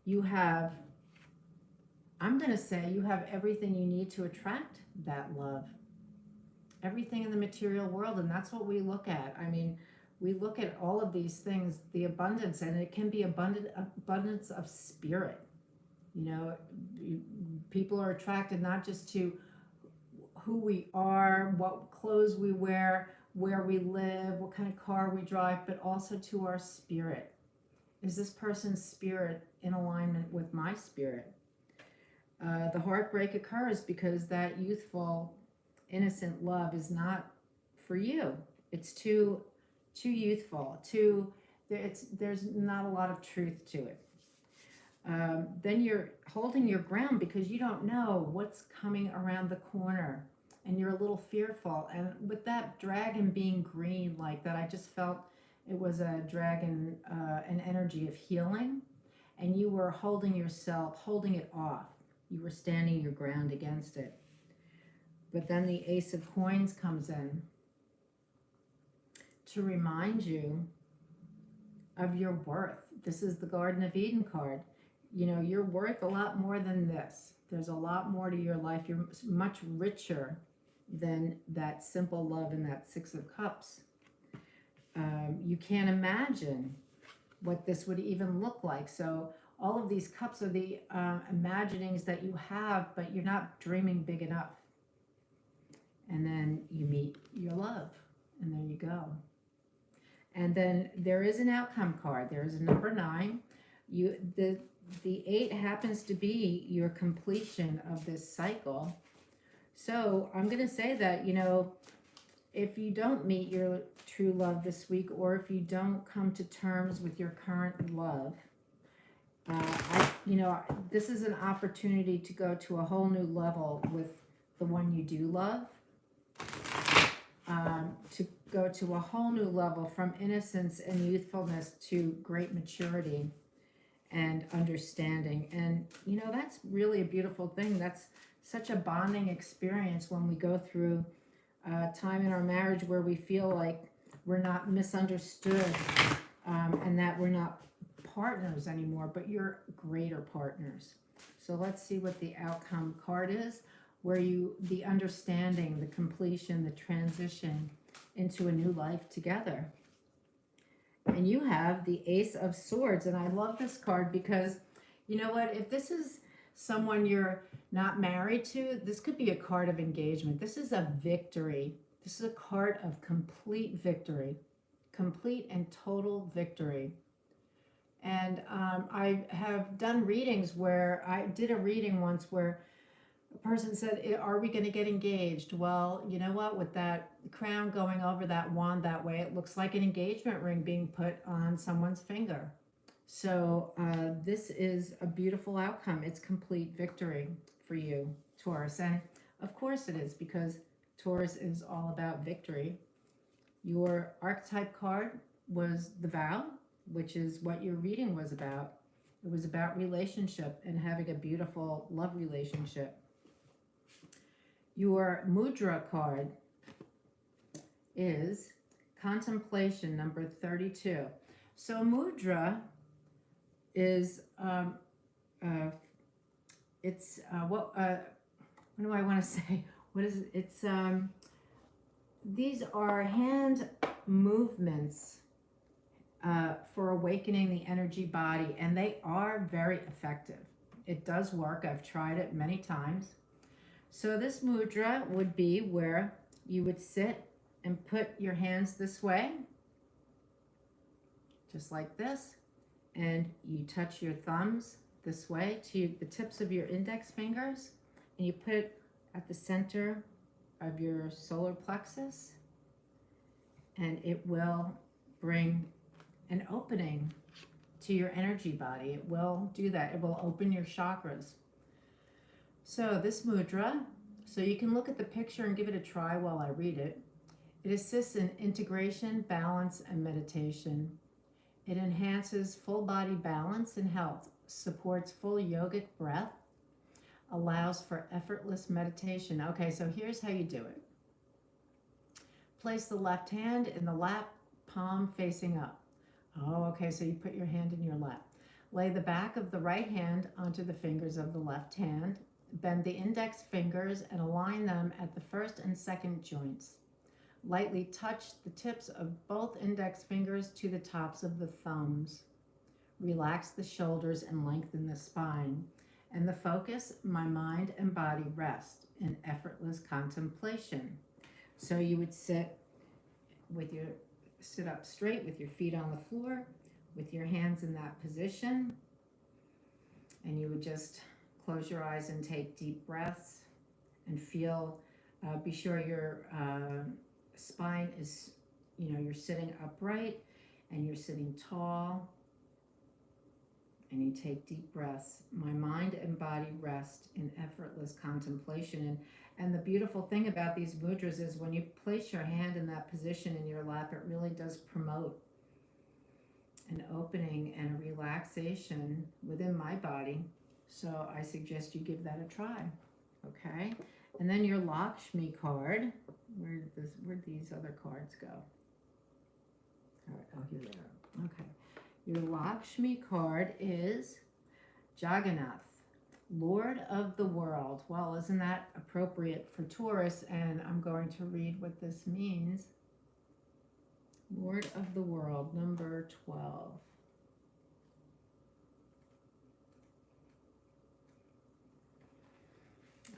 You have, I'm going to say, you have everything you need to attract that love. Everything in the material world, and that's what we look at. I mean, we look at all of these things, the abundance, and it can be abundance of spirit. You know, people are attracted not just to who we are, what clothes we wear, where we live, what kind of car we drive, but also to our spirit. Is this person's spirit in alignment with my spirit? The heartbreak occurs because that youthful, innocent love is not for you. It's too youthful. There's not a lot of truth to it. Then you're holding your ground because you don't know what's coming around the corner and you're a little fearful. And with that dragon being green like that, I just felt It was a dragon, an energy of healing, and you were holding yourself, holding it off. You were standing your ground against it. But then the Ace of Coins comes in to remind you of your worth. This is the Garden of Eden card. You know, you're worth a lot more than this. There's a lot more to your life. You're much richer than that simple love in that Six of Cups. You can't imagine what this would even look like. So all of these cups are the imaginings that you have, but you're not dreaming big enough. And then you meet your love, and there you go. And then there is an outcome card. There is a number 9. The 8 happens to be your completion of this cycle. So I'm going to say that, you know, if you don't meet your true love this week, or if you don't come to terms with your current love, this is an opportunity to go to a whole new level with the one you do love. To go to a whole new level from innocence and youthfulness to great maturity and understanding. And, you know, that's really a beautiful thing. That's such a bonding experience when we go through time in our marriage where we feel like we're not misunderstood, and that we're not partners anymore, but you're greater partners. So let's see what the outcome card is, where the understanding, the completion, the transition into a new life together. And you have the Ace of Swords. And I love this card because, you know what, if this is someone you're not married to, this could be a card of engagement. This is a victory. This is a card of complete victory, complete and total victory. And I have done readings where I did a reading once where a person said, are we going to get engaged? Well, you know what? With that crown going over that wand that way, it looks like an engagement ring being put on someone's finger. So this is a beautiful outcome. It's complete victory for you, Taurus. And of course it is, because Taurus is all about victory. Your archetype card was the vow, which is what your reading was about. It was about relationship and having a beautiful love relationship. Your Mudra card is contemplation, number 32. So Mudra is what do I want to say? What is it? It's these are hand movements for awakening the energy body, and they are very effective. It does work. I've tried it many times. So this mudra would be where you would sit and put your hands this way, just like this, and you touch your thumbs this way to the tips of your index fingers, and you put it at the center of your solar plexus, and it will bring an opening to your energy body. It will do that. It will open your chakras. So this mudra, so you can look at the picture and give it a try while I read it. It assists in integration, balance, and meditation. It enhances full body balance and health, supports full yogic breath, allows for effortless meditation. Okay, so here's how you do it. Place the left hand in the lap, palm facing up. Oh, okay, so you put your hand in your lap. Lay the back of the right hand onto the fingers of the left hand. Bend the index fingers and align them at the first and second joints. Lightly touch the tips of both index fingers to the tops of the thumbs. Relax the shoulders and lengthen the spine. And the focus, my mind and body rest in effortless contemplation. So you would sit up straight with your feet on the floor, with your hands in that position, and you would just close your eyes and take deep breaths and feel, be sure your spine is, you're sitting upright and you're sitting tall, and you take deep breaths. My mind and body rest in effortless contemplation. And the beautiful thing about these mudras is when you place your hand in that position in your lap, it really does promote an opening and a relaxation within my body. So I suggest you give that a try. Okay? And then your Lakshmi card. Where'd these other cards go? All right, oh, here they are. Okay. Your Lakshmi card is Jagannath, Lord of the world. Well, isn't that appropriate for Taurus? And I'm going to read what this means. Lord of the world, number 12.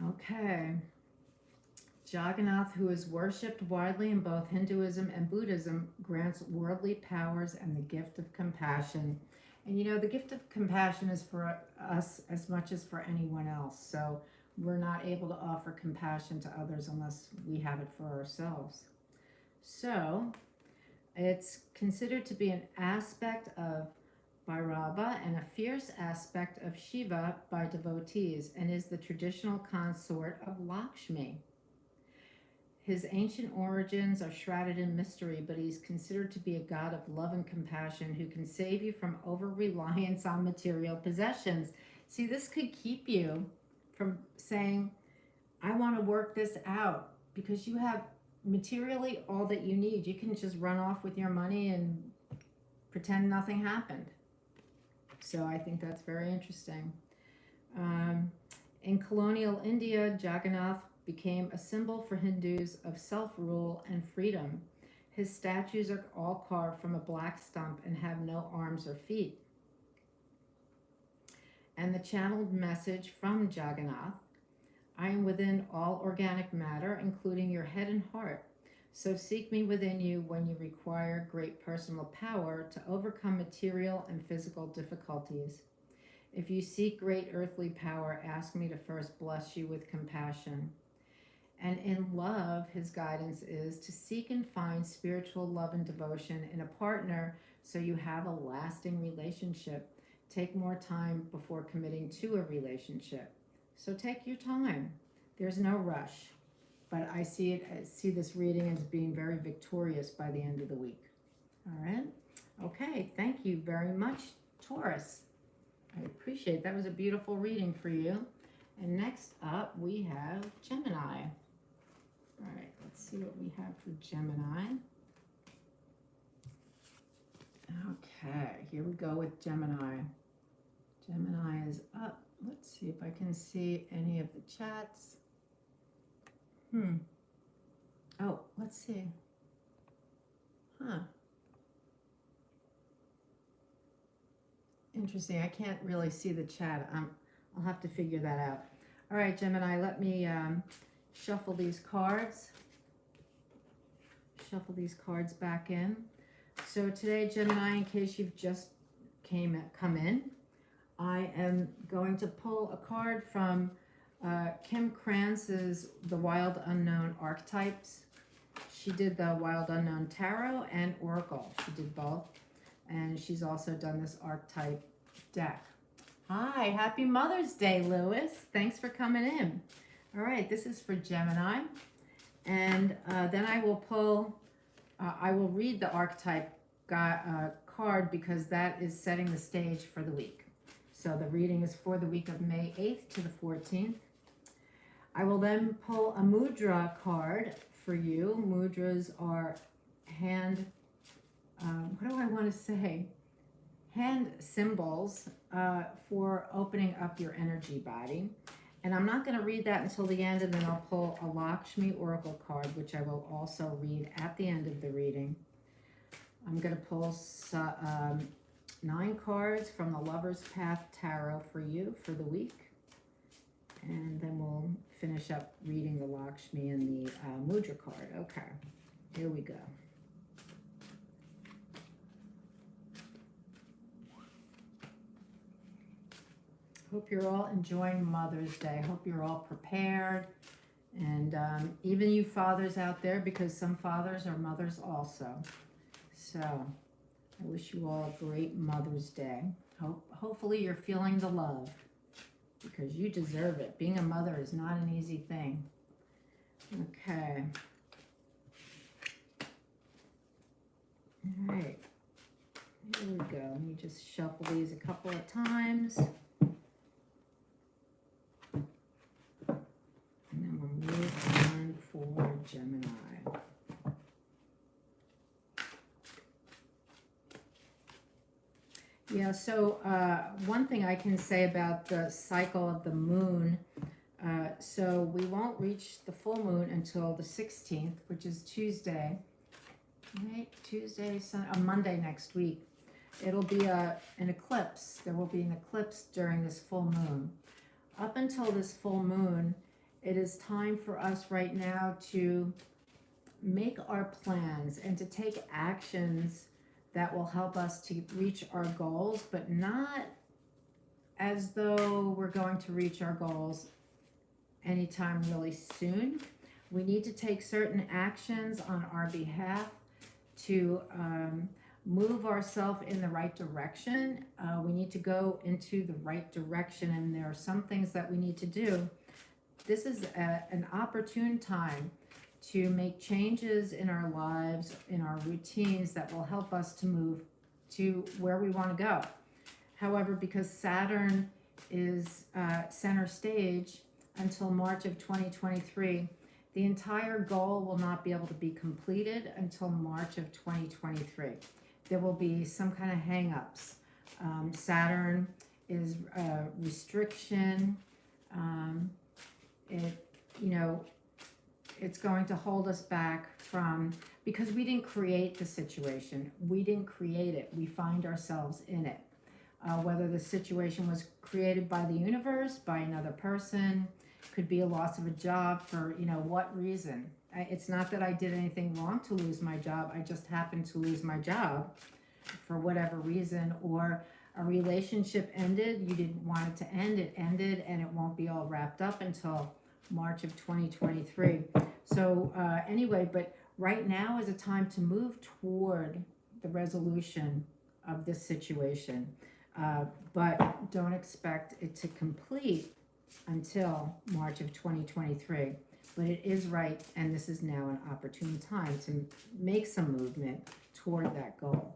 Okay. Jagannath, who is worshipped widely in both Hinduism and Buddhism, grants worldly powers and the gift of compassion. And you know, the gift of compassion is for us as much as for anyone else. So we're not able to offer compassion to others unless we have it for ourselves. So it's considered to be an aspect of Bhairava and a fierce aspect of Shiva by devotees, and is the traditional consort of Lakshmi. His ancient origins are shrouded in mystery, but he's considered to be a god of love and compassion who can save you from over-reliance on material possessions. See, this could keep you from saying, I want to work this out, because you have materially all that you need. You can just run off with your money and pretend nothing happened. So I think that's very interesting. In colonial India, Jagannath became a symbol for Hindus of self-rule and freedom. His statues are all carved from a black stump and have no arms or feet. And the channeled message from Jagannath: I am within all organic matter, including your head and heart. So seek me within you when you require great personal power to overcome material and physical difficulties. If you seek great earthly power, ask me to first bless you with compassion. And in love, his guidance is to seek and find spiritual love and devotion in a partner so you have a lasting relationship. Take more time before committing to a relationship. So take your time. There's no rush. But I see this reading as being very victorious by the end of the week. All right? Okay, thank you very much, Taurus. I appreciate it. That was a beautiful reading for you. And next up, we have Gemini. All right, let's see what we have for Gemini. Okay, here we go with Gemini. Gemini is up. Let's see if I can see any of the chats. Oh, let's see. Interesting. I can't really see the chat. I'll have to figure that out. All right, Gemini, let me shuffle these cards. Shuffle these cards back in. So today, Gemini, in case you've just come in, I am going to pull a card from Kim Kranz's The Wild Unknown Archetypes. She did the Wild Unknown Tarot and Oracle. She did both. And she's also done this archetype deck. Hi, happy Mother's Day, Lewis. Thanks for coming in. All right, this is for Gemini. And then I will pull, I will read the archetype card because that is setting the stage for the week. So the reading is for the week of May 8th to the 14th. I will then pull a mudra card for you. Mudras are hand, what do I want to say? Hand symbols for opening up your energy body. And I'm not going to read that until the end, and then I'll pull a Lakshmi Oracle card, which I will also read at the end of the reading. I'm going to pull 9 cards from the Lover's Path Tarot for you for the week. And then we'll finish up reading the Lakshmi and the Mudra card. Okay, here we go. Hope you're all enjoying Mother's Day. Hope you're all prepared. And even you fathers out there, because some fathers are mothers also. So I wish you all a great Mother's Day. Hopefully you're feeling the love, because you deserve it. Being a mother is not an easy thing. Okay. All right. Here we go. Let me just shuffle these a couple of times. And then we'll move on for Gemini. Yeah, so one thing I can say about the cycle of the moon, so we won't reach the full moon until the 16th, which is Tuesday, right? Tuesday, Monday next week. It'll be an eclipse. There will be an eclipse during this full moon. Up until this full moon, it is time for us right now to make our plans and to take actions that will help us to reach our goals, but not as though we're going to reach our goals anytime really soon. We need to take certain actions on our behalf to move ourselves in the right direction. We need to go into the right direction, and there are some things that we need to do. This is an opportune time to make changes in our lives, in our routines that will help us to move to where we want to go. However, because Saturn is center stage until March of 2023, the entire goal will not be able to be completed until March of 2023. There will be some kind of hang-ups. Saturn is restriction. It's going to hold us back from, because we didn't create the situation. We didn't create it. We find ourselves in it. Whether the situation was created by the universe, by another person, could be a loss of a job for, what reason. It's not that I did anything wrong to lose my job. I just happened to lose my job for whatever reason. Or a relationship ended. You didn't want it to end. It ended, and it won't be all wrapped up until March of 2023. So anyway, but right now is a time to move toward the resolution of this situation. But don't expect it to complete until March of 2023. But it is right, and this is now an opportune time to make some movement toward that goal.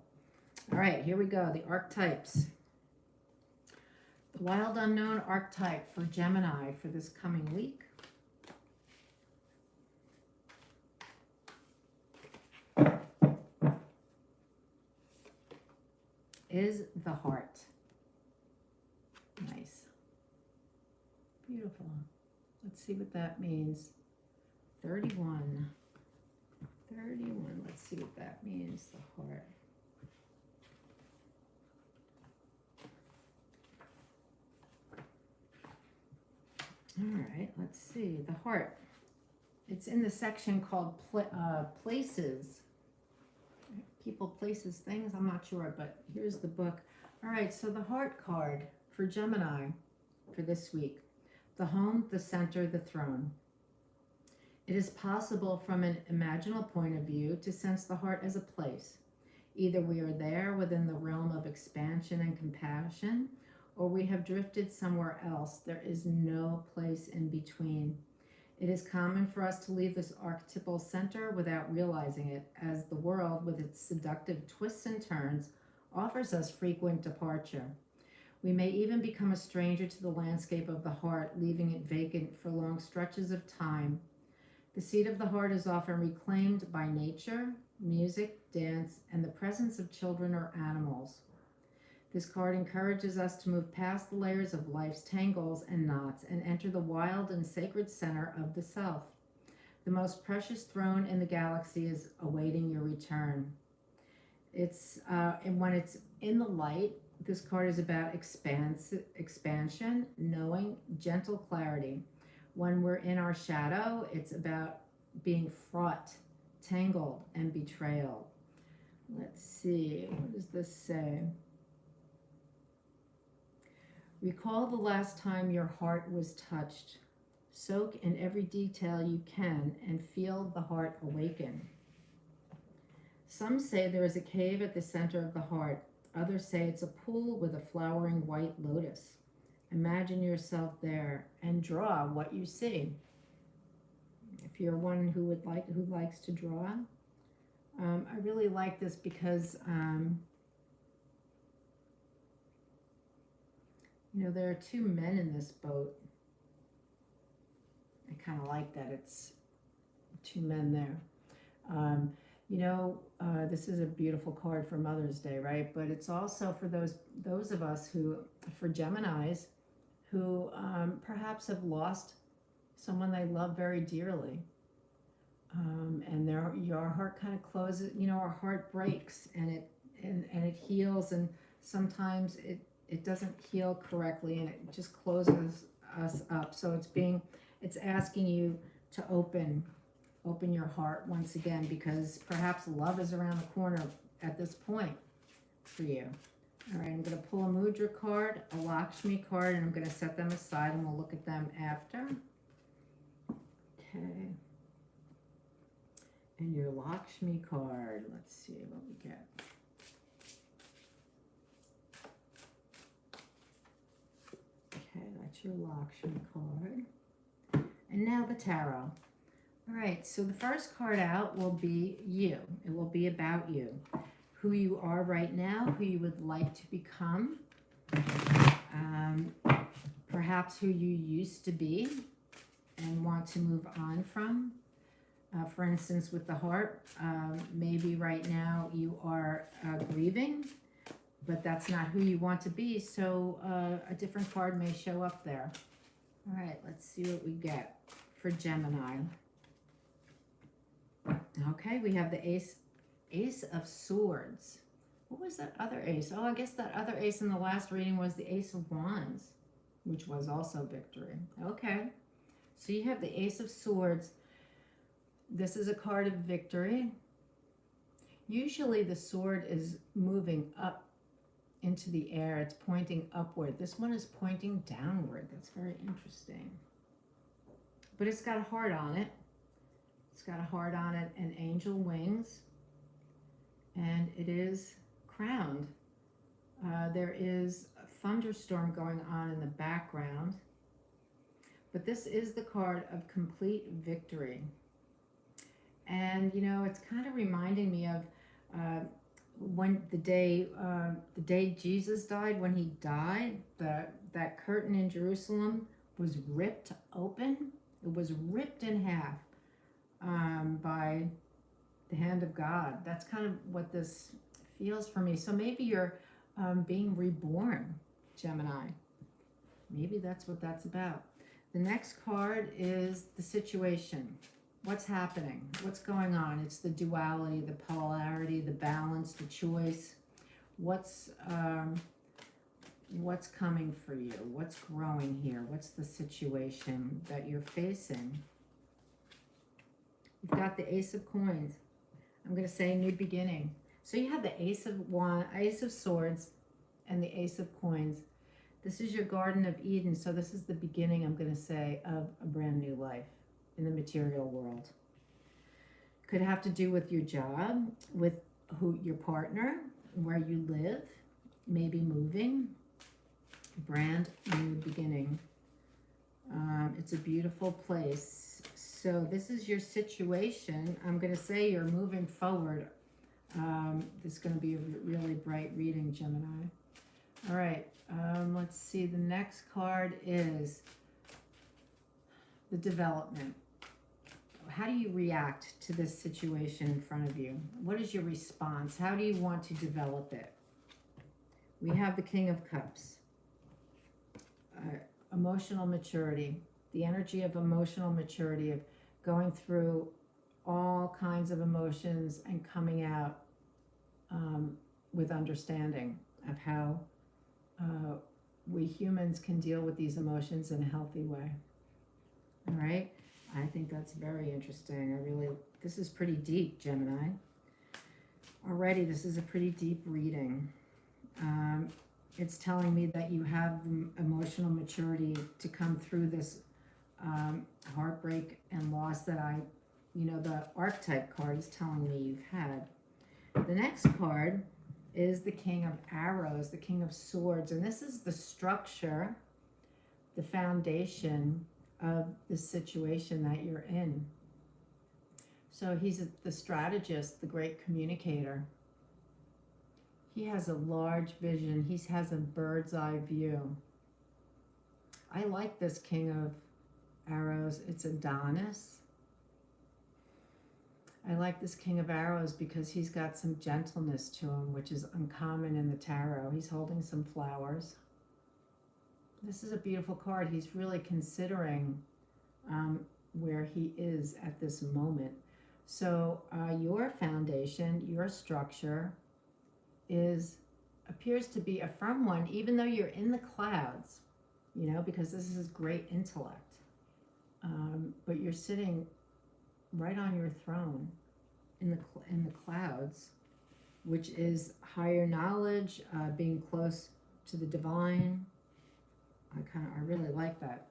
All right, here we go, the archetypes. The wild unknown archetype for Gemini for this coming week. Is the heart. Nice. Beautiful. Let's see what that means. 31. 31. Let's see what that means, the heart. All right, let's see. The heart. It's in the section called Places. People, places, things, I'm not sure, but here's the book. All right, so the heart card for Gemini for this week. The home, the center, the throne. It is possible from an imaginal point of view to sense the heart as a place. Either we are there within the realm of expansion and compassion, or we have drifted somewhere else. There is no place in between. It is common for us to leave this archetypal center without realizing it, as the world, with its seductive twists and turns, offers us frequent departure. We may even become a stranger to the landscape of the heart, leaving it vacant for long stretches of time. The seat of the heart is often reclaimed by nature, music, dance, and the presence of children or animals. This card encourages us to move past the layers of life's tangles and knots and enter the wild and sacred center of the self. The most precious throne in the galaxy is awaiting your return. And when it's in the light, this card is about expansion, knowing, gentle clarity. When we're in our shadow, it's about being fraught, tangled, and betrayal. Let's see, what does this say? Recall the last time your heart was touched. Soak in every detail you can and feel the heart awaken. Some say there is a cave at the center of the heart. Others say it's a pool with a flowering white lotus. Imagine yourself there and draw what you see. If you're one who likes to draw, I really like this because You know, there are two men in this boat. I kind of like that it's two men there. You know, this is a beautiful card for Mother's Day, right? But it's also for those of us who, for Geminis, who perhaps have lost someone they love very dearly. And your heart kind of closes, you know, our heart breaks and it heals, and sometimes it doesn't heal correctly and it just closes us up. So it's asking you to open your heart once again, because perhaps love is around the corner at this point for you. All right, I'm going to pull a Mudra card, a Lakshmi card, and I'm going to set them aside and we'll look at them after. Okay. And your Lakshmi card, let's see what we get. Okay, that's your Lakshmi card. And now the tarot. All right, so the first card out will be you. It will be about you. Who you are right now, who you would like to become. Perhaps who you used to be and want to move on from. For instance, with the heart, maybe right now you are grieving, but that's not who you want to be, so a different card may show up there. All right, let's see what we get for Gemini. Okay, we have the Ace of Swords. What was that other ace? Oh, I guess that other ace in the last reading was the Ace of Wands, which was also victory. Okay, so you have the Ace of Swords. This is a card of victory. Usually the sword is moving up into the air. It's pointing upward. This one is pointing downward. That's very interesting. But it's got a heart on it. It's got a heart on it and angel wings. And it is crowned. There is a thunderstorm going on in the background. But this is the card of complete victory. And, you know, it's kind of reminding me of when the day Jesus died, when he died, that curtain in Jerusalem was ripped open. It was ripped in half by the hand of God. That's kind of what this feels for me. So maybe you're being reborn, Gemini. Maybe that's what that's about. The next card is the situation. What's happening? What's going on? It's the duality, the polarity, the balance, the choice. What's coming for you? What's growing here? What's the situation that you're facing? You've got the Ace of Coins. I'm going to say new beginning. So you have the Ace of Swords and the Ace of Coins. This is your Garden of Eden. So this is the beginning, I'm going to say, of a brand new life in the material world. Could have to do with your job, with your partner, where you live, maybe moving. Brand new beginning. It's a beautiful place. So this is your situation. I'm going to say you're moving forward. This is going to be a really bright reading, Gemini. All right, let's see. The next card is the development. How do you react to this situation in front of you? What is your response? How do you want to develop it? We have the King of Cups. Emotional maturity. The energy of emotional maturity, of going through all kinds of emotions and coming out with understanding of how we humans can deal with these emotions in a healthy way. All right? I think that's very interesting. This is pretty deep, Gemini. Already, this is a pretty deep reading. It's telling me that you have the emotional maturity to come through this heartbreak and loss that the archetype card is telling me you've had. The next card is the King of Arrows, the King of Swords, and this is the structure, the foundation of the situation that you're in. So he's the strategist, the great communicator. He has a large vision. He has a bird's eye view. I like this King of Arrows. It's Adonis. I like this King of Arrows because he's got some gentleness to him, which is uncommon in the tarot. He's holding some flowers. This is a beautiful card. He's really considering where he is at this moment. So your foundation, your structure appears to be a firm one, even though you're in the clouds, you know, because this is great intellect. But you're sitting right on your throne in the clouds, which is higher knowledge, being close to the divine. I really like that.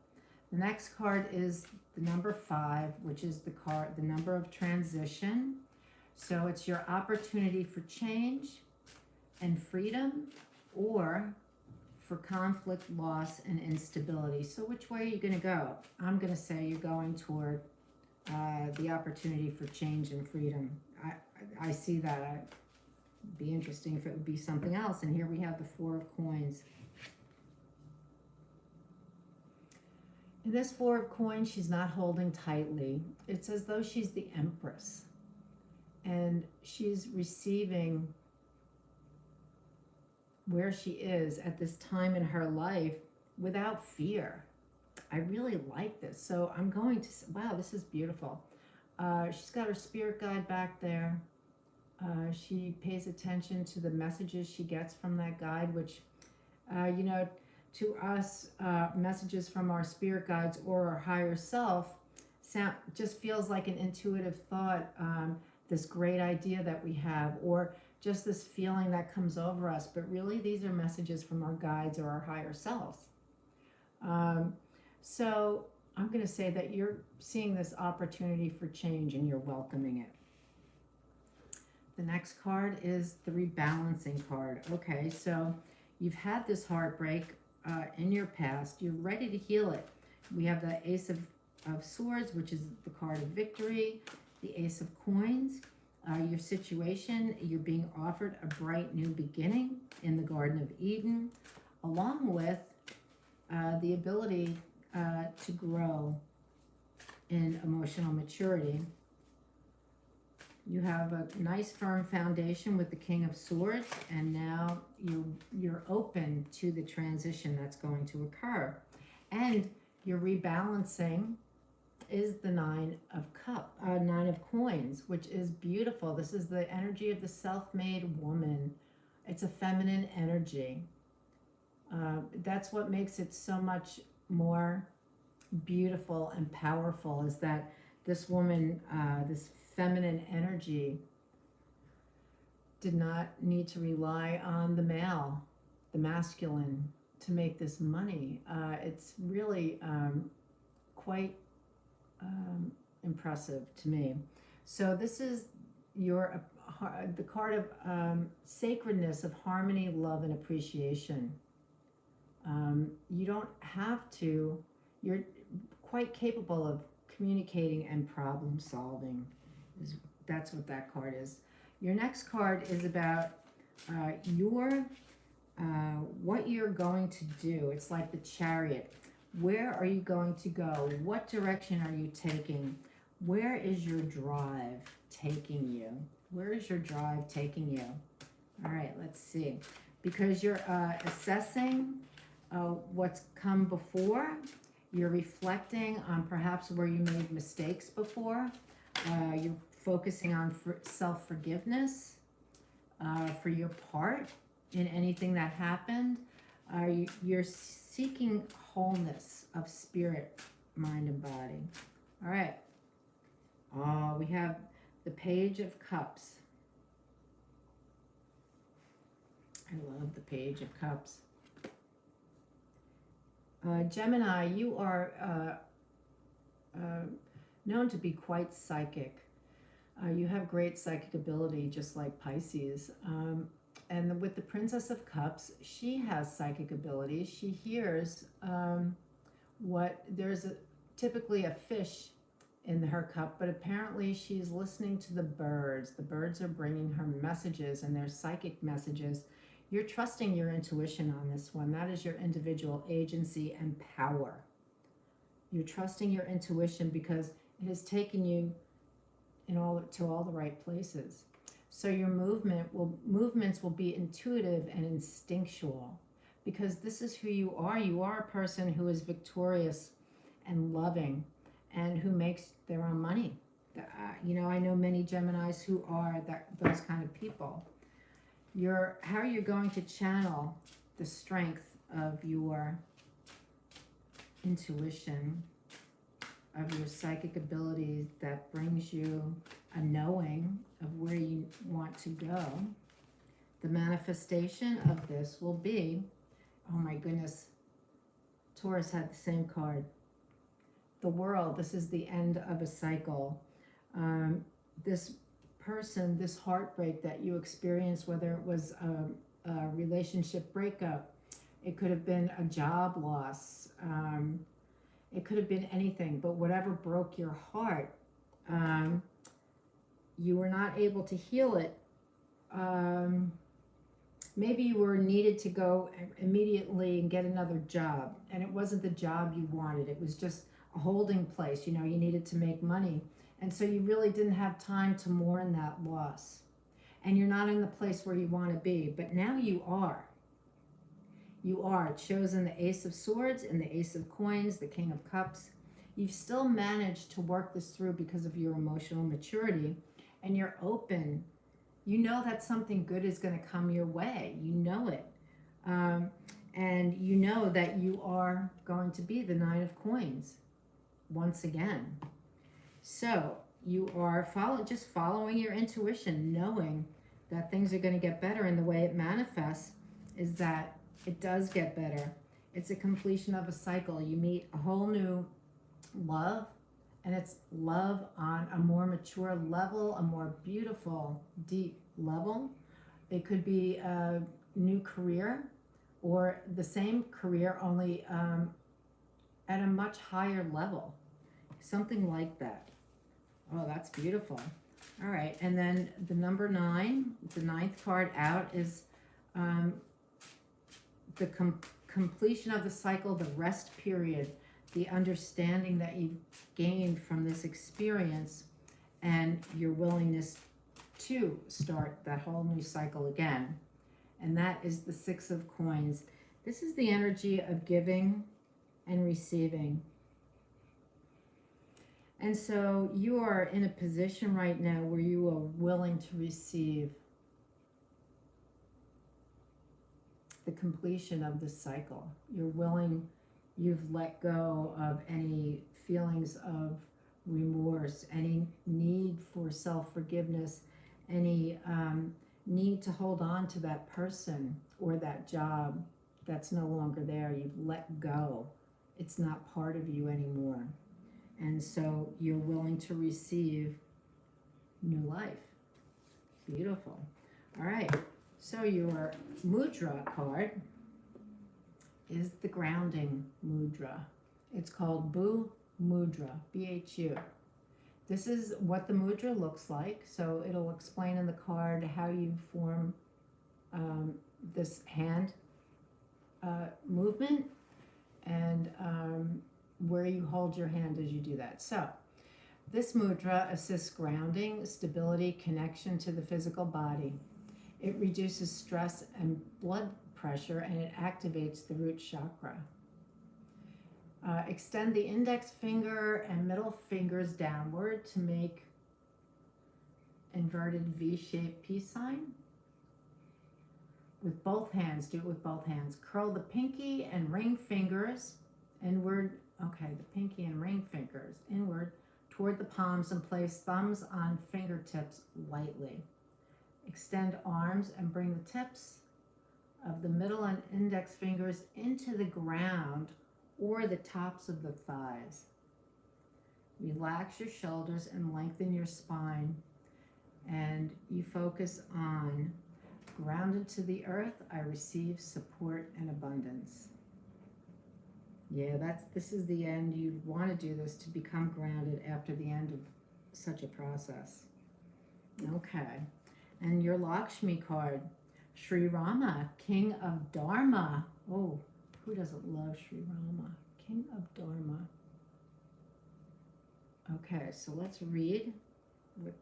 The next card is the number 5, which is the number of transition. So it's your opportunity for change and freedom, or for conflict, loss, and instability. So which way are you going to go? I'm going to say you're going toward the opportunity for change and freedom. I see that. It'd be interesting if it would be something else. And here we have the 4 of coins. In this 4 of coins, she's not holding tightly. It's as though she's the Empress. And she's receiving where she is at this time in her life without fear. I really like this. So I'm going to, wow, this is beautiful. She's got her spirit guide back there. She pays attention to the messages she gets from that guide, which, you know, to us, messages from our spirit guides or our higher self just feels like an intuitive thought, this great idea that we have, or just this feeling that comes over us. But really, these are messages from our guides or our higher selves. So I'm going to say that you're seeing this opportunity for change and you're welcoming it. The next card is the rebalancing card. Okay, so you've had this heartbreak in your past. You're ready to heal it. We have the Ace of Swords, which is the card of victory, the Ace of Coins. Your situation, you're being offered a bright new beginning in the Garden of Eden, along with the ability to grow in emotional maturity. You have a nice firm foundation with the King of Swords, and now you're open to the transition that's going to occur. And your rebalancing is the Nine of Coins, which is beautiful. This is the energy of the self-made woman. It's a feminine energy. That's what makes it so much more beautiful and powerful, is that this woman, this feminine energy, did not need to rely on the male, the masculine, to make this money. It's really quite impressive to me. So this is the card of sacredness, of harmony, love, and appreciation. You don't have to, you're quite capable of communicating and problem solving. That's what that card is. Your next card is about what you're going to do. It's like the Chariot. Where are you going to go? What direction are you taking? Where is your drive taking you? Where is your drive taking you? All right, let's see. Because you're assessing what's come before. You're reflecting on perhaps where you made mistakes before. You're focusing on self-forgiveness for your part in anything that happened. You're seeking wholeness of spirit, mind, and body. All right. We have the Page of Cups. I love the Page of Cups. Gemini, you are known to be quite psychic. You have great psychic ability, just like Pisces. And with the Princess of Cups, she has psychic ability. She hears there's typically a fish in her cup, but apparently she's listening to the birds. The birds are bringing her messages, and they're psychic messages. You're trusting your intuition on this one. That is your individual agency and power. You're trusting your intuition because it has taken you to all the right places. So your movements will be intuitive and instinctual because this is who you are. You are a person who is victorious and loving and who makes their own money. I know many Geminis who are those kind of people. How you're going to channel the strength of your intuition, of your psychic abilities that brings you a knowing of where you want to go. The manifestation of this will be, oh my goodness, Taurus had the same card. The world, this is the end of a cycle. This person, this heartbreak that you experienced, whether it was a relationship breakup, it could have been a job loss, it could have been anything, but whatever broke your heart, you were not able to heal it. Maybe you were needed to go immediately and get another job, and it wasn't the job you wanted. It was just a holding place. You needed to make money. And so you really didn't have time to mourn that loss. And you're not in the place where you want to be. But now you are. You are. It shows in the Ace of Swords and the Ace of Coins, the King of Cups. You've still managed to work this through because of your emotional maturity. And you're open. You know that something good is going to come your way. You know it. And you know that you are going to be the Nine of Coins once again. So you are just following your intuition, knowing that things are going to get better. And the way it manifests is that it does get better. It's a completion of a cycle. You meet a whole new love, and it's love on a more mature level, a more beautiful, deep level. It could be a new career or the same career, only at a much higher level. Something like that. Oh, that's beautiful. All right, and then the number 9, the 9th card out is the completion of the cycle, the rest period, the understanding that you've gained from this experience, and your willingness to start that whole new cycle again. And that is the 6 of Coins. This is the energy of giving and receiving. And so you are in a position right now where you are willing to receive the completion of this cycle. You're willing, you've let go of any feelings of remorse, any need for self-forgiveness, any need to hold on to that person or that job that's no longer there. You've let go. It's not part of you anymore. And so you're willing to receive new life. Beautiful. All right. So your Mudra card is the grounding mudra. It's called Bu Mudra, B-H-U. This is what the mudra looks like. So it'll explain in the card how you form this hand movement and where you hold your hand as you do that. So this mudra assists grounding, stability, connection to the physical body. It reduces stress and blood pressure, and it activates the root chakra. Extend the index finger and middle fingers downward to make inverted V-shaped peace sign. With both hands, do it with both hands. Curl the pinky and ring fingers inward. Okay, the pinky and ring fingers inward toward the palms and place thumbs on fingertips lightly. Extend arms and bring the tips of the middle and index fingers into the ground or the tops of the thighs. Relax your shoulders and lengthen your spine. And you focus on grounded to the earth, I receive support and abundance. Yeah, this is the end. You want to do this to become grounded after the end of such a process. Okay. And your Lakshmi card, Sri Rama, King of Dharma. Oh, who doesn't love Sri Rama? King of Dharma. Okay, so let's read what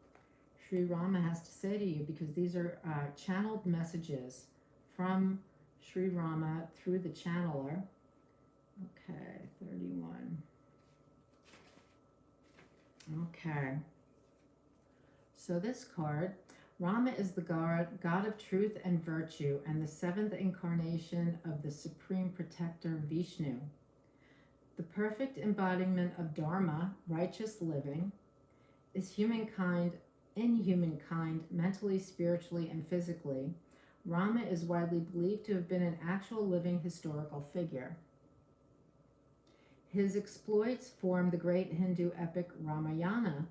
Sri Rama has to say to you, because these are channeled messages from Sri Rama through the channeler. Okay, 31. Okay. So this card, Rama is the God of truth and virtue and the seventh incarnation of the supreme protector Vishnu. The perfect embodiment of Dharma, righteous living, is humankind, mentally, spiritually, and physically. Rama is widely believed to have been an actual living historical figure. His exploits form the great Hindu epic Ramayana,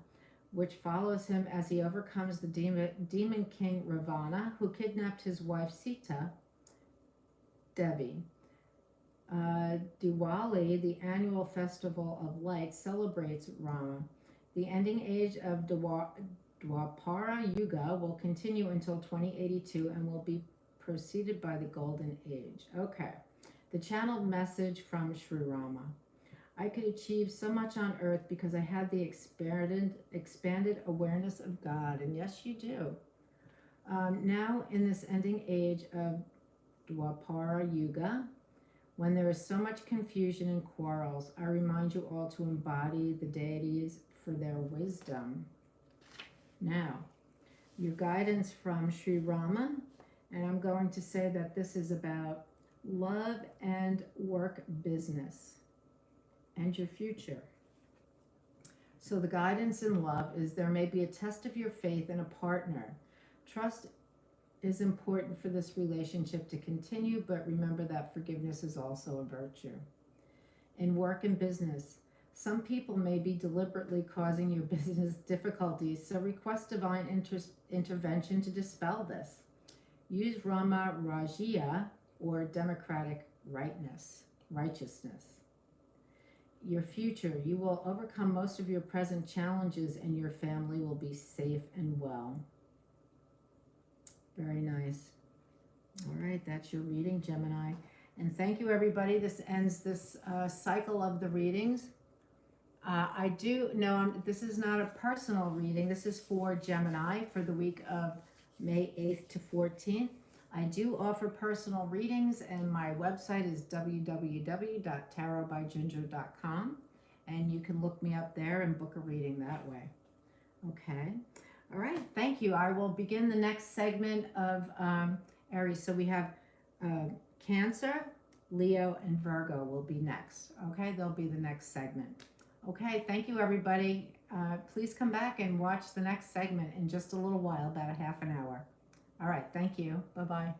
which follows him as he overcomes the demon king Ravana, who kidnapped his wife Sita, Devi. Diwali, the annual festival of light, celebrates Rama. The ending age of Dwapara Yuga will continue until 2082 and will be preceded by the Golden Age. Okay, the channeled message from Sri Rama. I could achieve so much on earth because I had the expanded awareness of God. And yes, you do. Now, in this ending age of Dwapara Yuga, when there is so much confusion and quarrels, I remind you all to embody the deities for their wisdom. Now, your guidance from Sri Rama, and I'm going to say that this is about love and work business and your future. So the guidance in love is there may be a test of your faith in a partner. Trust is important for this relationship to continue, but remember that forgiveness is also a virtue. In work and business, some people may be deliberately causing your business difficulties, so request divine intervention to dispel this. Use Rama Rajya, or democratic righteousness. Your future, you will overcome most of your present challenges and your family will be safe and well. Very nice. All right, that's your reading, Gemini. And thank you, everybody. This ends this cycle of the readings. I do know this is not a personal reading. This is for Gemini for the week of May 8th to 14th. I do offer personal readings, and my website is www.tarotbyginger.com, and you can look me up there and book a reading that way. Okay. All right. Thank you. I will begin the next segment of Aries. So we have Cancer, Leo, and Virgo will be next. Okay. They'll be the next segment. Okay. Thank you, everybody. Please come back and watch the next segment in just a little while, about a half an hour. All right. Thank you. Bye-bye.